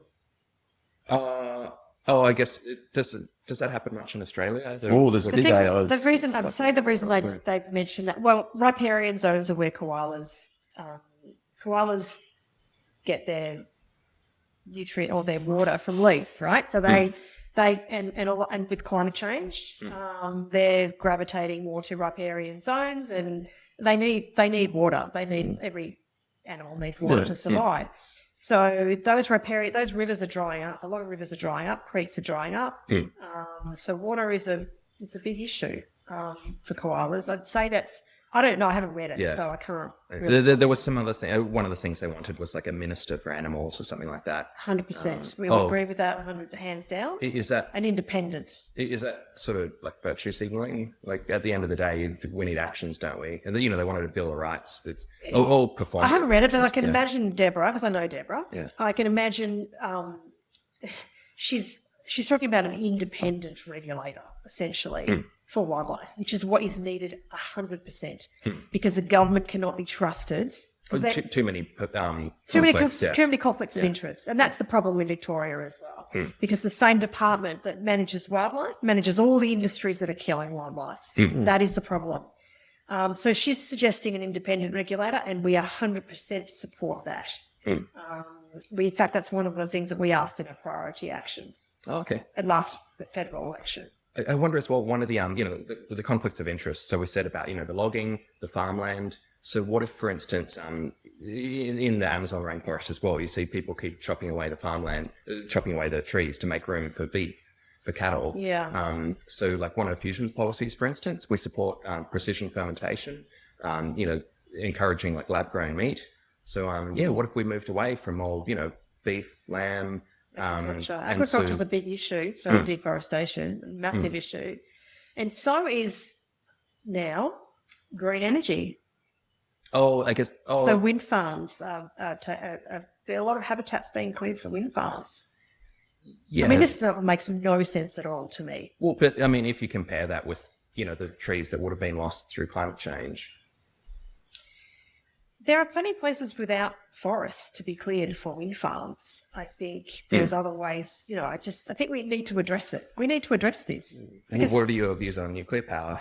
I guess does that happen much in Australia?
Oh, there's big AIs.
The reason they mentioned that, well, riparian zones are where koalas get their nutrient or their water from leaf, right? So and with climate change, they're gravitating more to riparian zones, and they need water. Every animal needs water to survive. So those rivers are drying up. A lot of rivers are drying up. Creeks are drying up. So water is a big issue for koalas. I'd say I don't know. I haven't read it, so I can't. Really.
There was some other thing. One of the things they wanted was a minister for animals or something like that.
100%. We will agree with that. 100 hands down.
Is that
an independent?
Is that sort of like virtue signaling? Like at the end of the day, we need actions, don't we? And they wanted a bill of rights that's all performance.
I haven't read it, but I can imagine Deborah, because I know Deborah.
Yeah.
I can imagine she's talking about an independent regulator, essentially. For wildlife, which is what is needed 100%, because the government cannot be trusted.
Too many
conflicts of interest, and that's the problem in Victoria as well. Because the same department that manages wildlife manages all the industries that are killing wildlife. That is the problem. So she's suggesting an independent regulator, and we 100% support that. In fact, that's one of the things that we asked in our priority actions.
Oh, okay.
At last federal election.
I wonder as well, one of the, the conflicts of interest. So we said about, the logging, the farmland. So what if, for instance, in the Amazon rainforest as well, you see people keep chopping away the farmland, chopping away the trees to make room for beef, for cattle.
Yeah.
So one of Fusion's policies, for instance, we support precision fermentation, encouraging lab-grown meat. So, what if we moved away from all, beef, lamb,
agriculture is a big issue for deforestation, a massive issue, and so is now green energy.
Oh, I guess. Oh,
so wind farms. There are a lot of habitats being cleared for wind farms.
yeah.
I mean, this makes no sense at all to me.
Well, but I mean, if you compare that with the trees that would have been lost through climate change.
There are plenty of places without forests to be cleared for wind farms. I think there's other ways, I think we need to address it. We need to address this.
What are your views on nuclear power?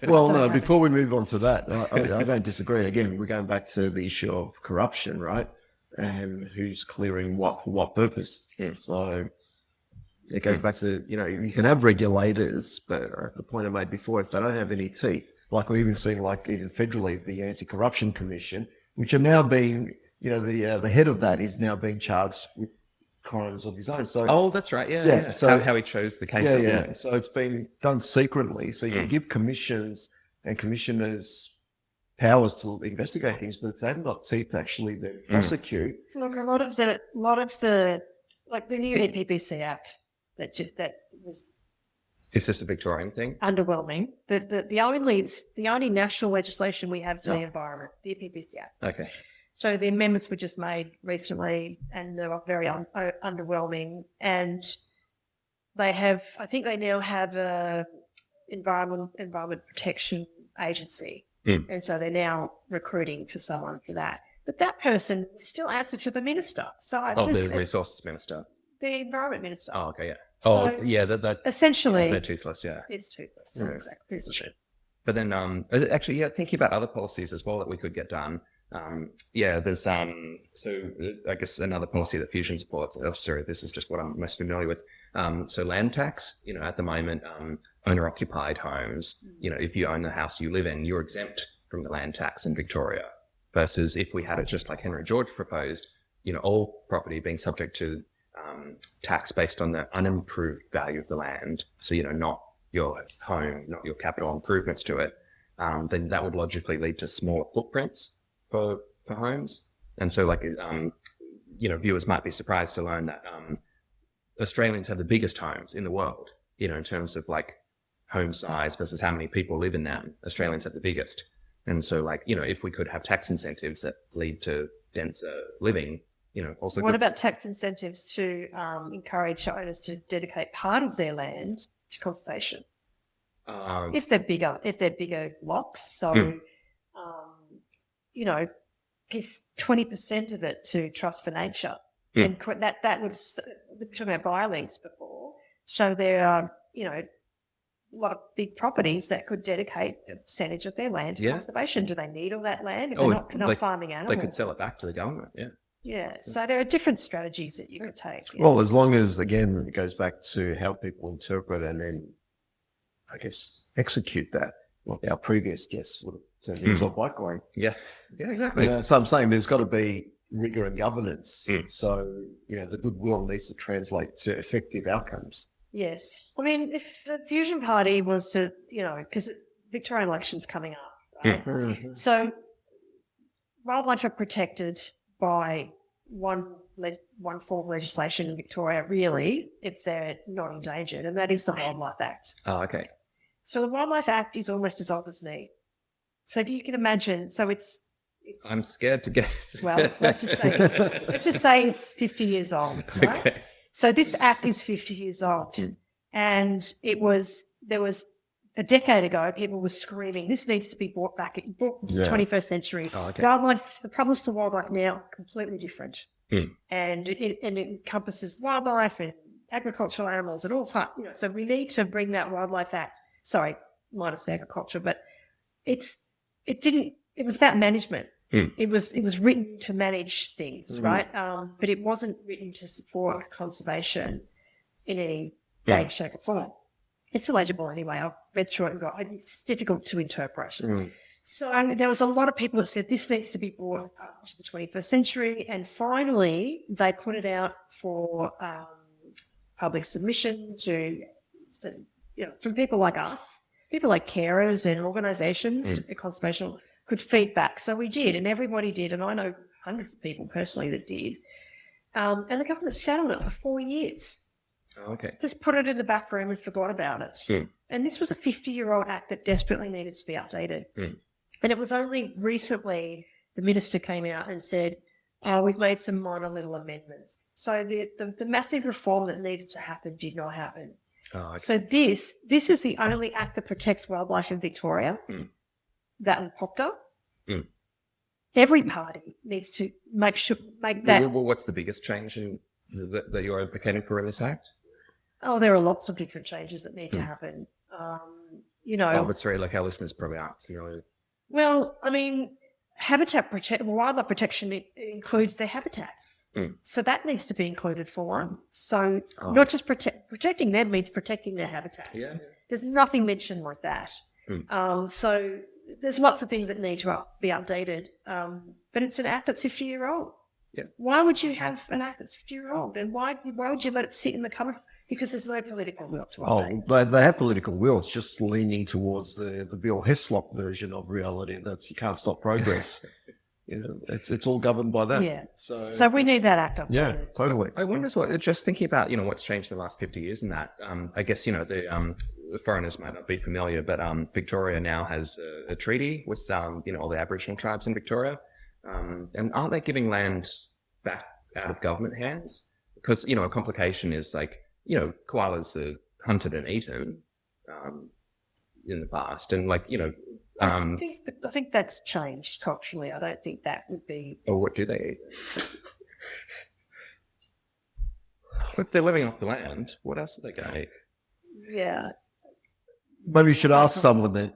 Well, no, before we move on to that, I don't disagree. Again, we're going back to the issue of corruption, right? And who's clearing what for what purpose.
Yeah.
So it goes back to, you can have regulators, but the point I made before, if they don't have any teeth, like we've even seen, even federally, the Anti-Corruption Commission, which are now being, the head of that is now being charged with crimes of his own. So,
that's right. Yeah.
So
how he chose the cases.
So it's been done secretly. So you give commissions and commissioners powers to investigate things, but if they've got teeth to actually then prosecute.
Look, a lot of the like the new EPBC Act that was
Is this a Victorian thing?
underwhelming. The only national legislation we have for the environment, the EPBC Act.
Okay.
So the amendments were just made recently, and they were very underwhelming. And I think they now have a environment protection agency, and so they're now recruiting for someone for that. But that person still answers to the minister. So
The resources minister.
the environment minister.
Oh, okay, yeah.
So
That
essentially,
they're toothless, yeah.
it's toothless.
Yeah.
Exactly. It's true.
But then, actually, yeah, thinking about other policies as well that we could get done. There's so I guess another policy that Fusion supports. Oh, sorry, this is just what I'm most familiar with. So land tax. At the moment, owner-occupied homes. If you own the house you live in, you're exempt from the land tax in Victoria. Versus if we had it just like Henry George proposed, all property being subject to tax based on the unimproved value of the land. So not your home, not your capital improvements to it. Then that would logically lead to smaller footprints for homes. And so viewers might be surprised to learn that Australians have the biggest homes in the world, in terms of like home size versus how many people live in them. Australians have the biggest. And so if we could have tax incentives that lead to denser living, also.
What about tax incentives to encourage owners to dedicate part of their land to conservation? If they're bigger blocks, so if 20% of it to Trust for Nature, and that would, we were talking about bio-links before, so there are a lot of big properties that could dedicate a percentage of their land to conservation. Do they need all that land if they're not farming animals?
They could sell it back to the government. Yeah.
Yeah, so there are different strategies that you could take. Yeah.
Well, as long as, again, it goes back to how people interpret and then, I guess, execute that. What our previous guests would have turned things off by going.
Yeah, exactly.
So I'm saying there's got to be rigor and governance. So, the goodwill needs to translate to effective outcomes.
Yes. I mean, if the Fusion Party was to, because Victorian election's coming up, right? So wildlife are protected by one form of legislation in Victoria, really, if they're not endangered, and that is the Wildlife Act.
Oh, okay.
So the Wildlife Act is almost as old as me. So you can imagine, so it's
I'm scared to get
well, let's just say it's 50 years old. Right?
Okay.
So this act is 50 years old. And there was a decade ago, people were screaming, this needs to be brought back into the 21st century.
Oh, okay.
The problems for wildlife now are completely different. And it encompasses wildlife and agricultural animals and all types. So we need to bring that Wildlife Act, minus agriculture, but it was about management. It was written to manage things, right? But it wasn't written to support conservation in any way, shape or form. It's illegible anyway. I've read through it and it's difficult to interpret. So there was a lot of people that said this needs to be brought up to the 21st century. And finally, they put it out for public submission from people like us, people like carers and organisations, conservation could feedback. So we did, and everybody did. And I know hundreds of people personally that did. And the government sat on it for 4 years.
Oh, okay.
Just put it in the back room and forgot about it. And this was a 50-year-old act that desperately needed to be updated. And it was only recently the minister came out and said, we've made some minor little amendments. So the massive reform that needed to happen did not happen.
Oh, okay.
So this is the only act that protects wildlife in Victoria. That one popped up. Every party needs to make that.
Well, what's the biggest change that you're advocating for in this act?
Oh, there are lots of different changes that need to happen.
But sorry, like our listeners probably aren't familiar.
Well, I mean, wildlife protection it includes their habitats. So that needs to be included for one. So not just protecting them means protecting their habitats.
Yeah.
There's nothing mentioned like that. So there's lots of things that need to be updated. But it's an act that's 50-year-old.
Yeah.
Why would you have an act that's 50-year-old? And why would you let it sit in the because there's no political will to
Oh,
update.
they have political will. It's just leaning towards the Bill Hislop version of reality. That's you can't stop progress. It's all governed by that.
Yeah.
So,
So we need that act
yeah,
updated.
totally.
I wonder as well, just thinking about, what's changed in the last 50 years in that, I guess, the foreigners might not be familiar, but Victoria now has a treaty with, all the Aboriginal tribes in Victoria. And aren't they giving land back out of government hands? Because, a complication is like, koalas are hunted and eaten in the past. And like,
I think that's changed culturally. I don't think that would be.
or what do they eat? If they're living off the land, what else are they going to eat?
Yeah.
Maybe you should ask someone then.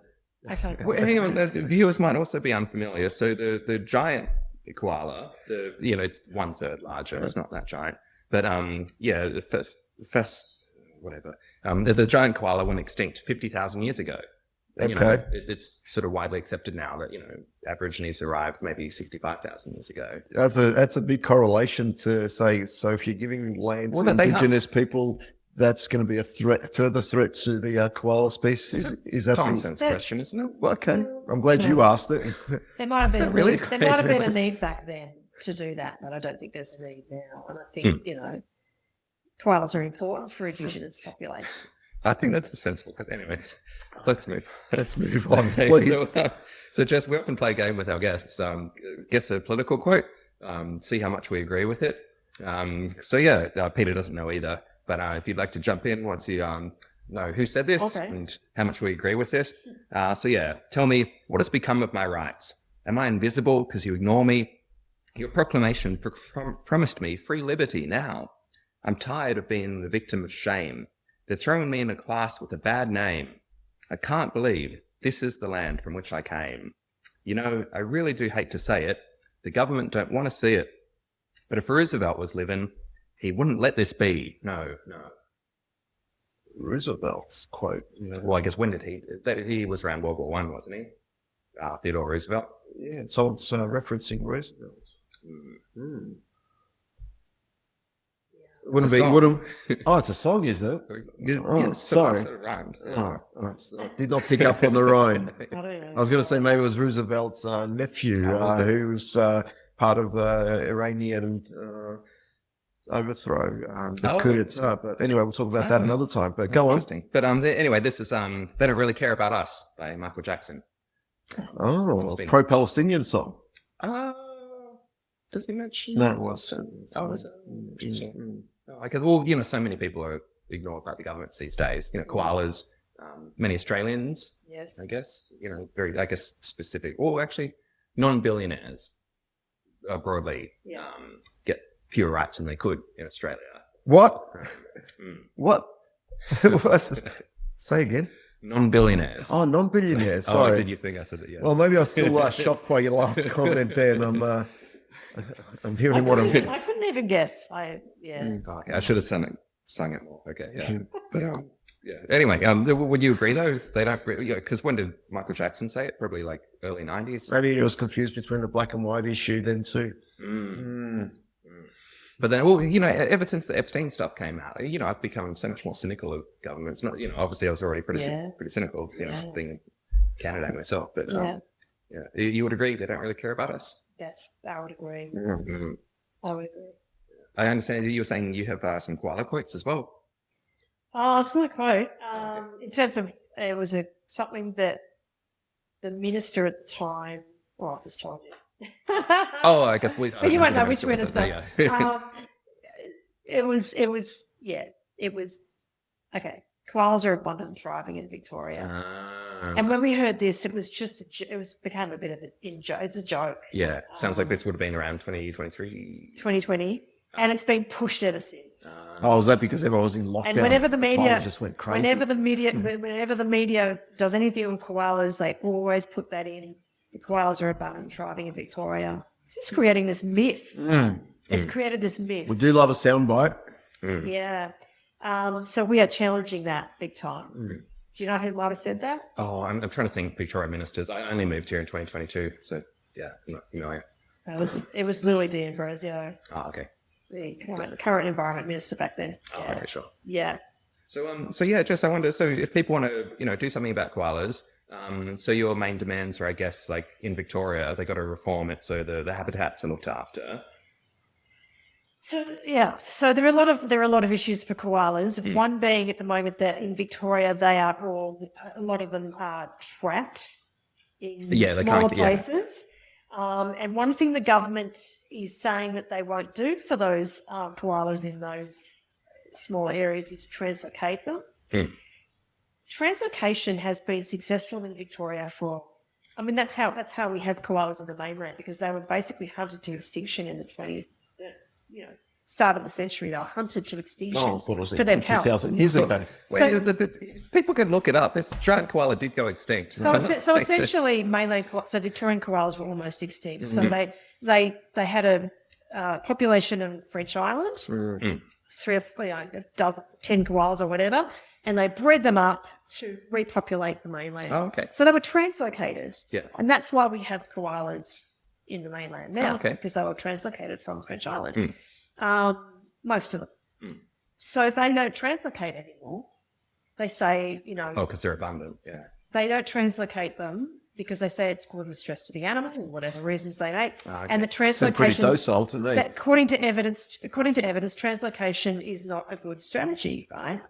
Okay.
Well, hang on, the viewers might also be unfamiliar. So the giant koala, it's 1/3 larger. It's not that giant, but the whatever. The giant koala went extinct 50,000 years ago. And,
Okay.
It's sort of widely accepted now that Aborigines arrived maybe 65,000 years ago.
That's a big correlation to say. So if you're giving land
Well,
to
then they
indigenous people, that's going to be a further threat to the koala species. Is that
Common
the,
sense question, isn't it?
Well, okay? I'm glad you asked it.
There might have been
that really
there might have been a
crazy?
need back then to do that, but I don't think there's a need now. And I think koalas are important for Indigenous populations.
I think that's a sensible. But anyways, let's move.
Let's move on,
Okay,
please.
so Jess, we often play a game with our guests. Guess a political quote. See how much we agree with it. Peter doesn't know either. But if you'd like to jump in once you know who said this and how much we agree with this. Tell me, what has become of my rights? Am I invisible because you ignore me? Your proclamation promised me free liberty now. I'm tired of being the victim of shame. They're throwing me in a class with a bad name. I can't believe this is the land from which I came. I really do hate to say it. The government don't want to see it. But if Roosevelt was living, he wouldn't let this be. No.
Roosevelt's quote.
Well, I guess when did he was around World War I, wasn't he? Theodore Roosevelt.
Yeah, so it's referencing Roosevelt. Wouldn't
It's a
be.
song.
Wouldn't. Oh, it's a song, is it?
Yeah,
sorry. Oh, I did not pick up on the rhyme.
I don't know.
I was going to say maybe it was Roosevelt's nephew, who was part of Iranian overthrow, the coup d'etat. But anyway, we'll talk about that another time. But go on.
Interesting. But anyway, this is They Don't Really Care About Us by Michael Jackson.
Oh, pro-Palestinian song.
Does he mention?
No, it wasn't.
Oh, was it? Well, so many people are ignored by the governments these days. Koalas, many Australians,
Yes.
I guess, very, I guess, specific, or actually non-billionaires broadly get fewer rights than they could in Australia.
What?
Mm.
What? Say again.
Non-billionaires.
Oh, non-billionaires.
Oh,
Sorry.
did you think I said it? Yes.
Well, maybe I was still shocked by your last comment there, and I'm hearing what I'm.
I couldn't even guess.
Okay, I should have sung it more. Okay, yeah. But Anyway, would you agree though? They don't, because when did Michael Jackson say it? Probably like early 90s.
Maybe it was confused between the black and white issue then too.
But then, ever since the Epstein stuff came out, I've become so much more cynical of governments. Not, obviously I was already pretty cynical, being in Canada myself. But you would agree they don't really care about us.
Yes, I would agree.
Mm-hmm.
I would agree.
I understand you were saying you have some koala quotes as well.
Oh, it's not a quote. In terms of, it was something that the minister at the time, well, I've just told you.
Oh, I guess we.
But you won't know which minister.
Yeah.
It was, okay. Koalas are abundant and thriving in Victoria. And when we heard this, it was became a bit of it's a joke.
Yeah, sounds like this would have been around 2023.
2020. And it's been pushed ever since.
Oh, was that because everyone was in lockdown?
And whenever the media
Koalas just went crazy.
whenever the media does anything on koalas, they always put that in. The koalas are abundant and thriving in Victoria. It's just creating this myth. It's created this myth.
We do love a soundbite.
Yeah. So we are challenging that big time. Do you know who might have said that?
Oh, I'm trying to think Victoria ministers. I only moved here in 2022, so yeah, I'm not familiar.
It was Lily D'Ambrosio.
Oh, okay.
the current environment minister back then.
Oh,
Yeah.
okay, sure.
Yeah.
So yeah, Jess, I wonder. So if people want to, do something about koalas, so your main demands are, I guess, like in Victoria, they got to reform it so the habitats are looked after.
So there are a lot of issues for koalas. One being at the moment that in Victoria a lot of them are trapped in smaller places. And one thing the government is saying that they won't do for those koalas in those smaller areas is translocate them. Translocation has been successful in Victoria that's how we have koalas on the mainland, because they were basically hunted to extinction in the 20th, start of the century. They were hunted to extinction for their pelt.
2,000 years ago.
People can look it up. This giant koala did go extinct.
So essentially, Victorian koalas were almost extinct. So they had a population in French Island, 3 or 4, a dozen, 10 koalas or whatever, and they bred them up to repopulate the mainland.
Oh, okay.
So they were translocated.
Yeah.
And that's why we have koalas in the mainland now,
okay.
because they were translocated from French Island. Most of them. So if they don't translocate anymore, they say,
Oh, because they're abundant, yeah.
they don't translocate them because they say it's causing stress to the animal, or whatever reasons they make.
Okay.
And the
So pretty
translocation,
docile to me.
according to evidence, translocation is not a good strategy, right?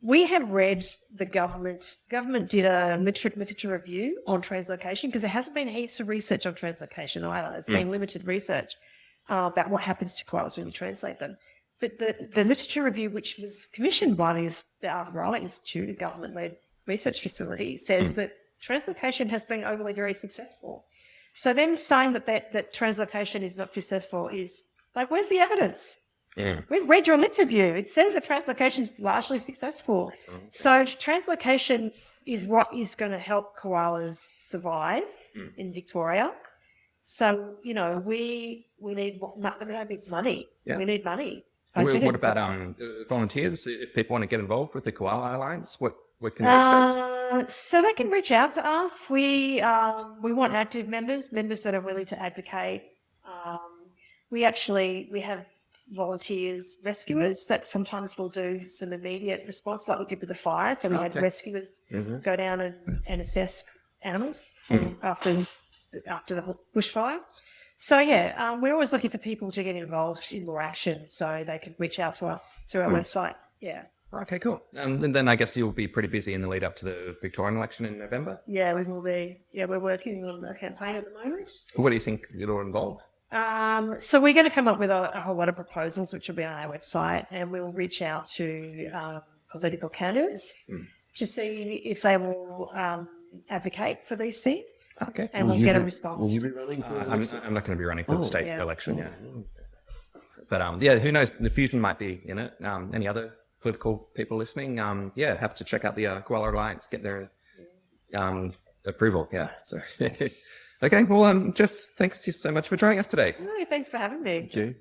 We have read the government did a literature review on translocation, because there hasn't been heaps of research on translocation either. There's been limited research about what happens to koalas when you translate them. But the literature review, which was commissioned by the Arthur Riley Institute, a government-led research facility, says that translocation has been overly very successful. So them saying that translocation is not successful is like, where's the evidence?
Yeah.
We've read your interview. It says that translocation is largely successful.
Okay.
So translocation is what is going to help koalas survive in Victoria. So, we need money.
Yeah.
We need money.
What about volunteers? If people want to get involved with the Koala Alliance, what can they expect?
So they can reach out to us. We want active members that are willing to advocate. We have volunteers, rescuers that sometimes will do some immediate response, like we did with the fire. So we had rescuers go down and assess animals after the bushfire. So we're always looking for people to get involved in more action, so they can reach out to us through our website. Yeah.
Okay, cool. And then I guess you'll be pretty busy in the lead up to the Victorian election in November.
Yeah, we will be. Yeah, we're working on a campaign at the moment.
What do you think it'll involve?
So we're going to come up with a whole lot of proposals, which will be on our website, and we'll reach out to political candidates to see if they will advocate for these things.
Okay.
And we'll get a response.
Will you be running?
I'm not going to be running for the state election, But who knows? The Fusion might be in it. Any other political people listening? Have to check out the Koala Alliance, get their approval. Yeah. So, okay. Well, Jess, thanks so much for joining us today.
Thanks for having me.
Thank you.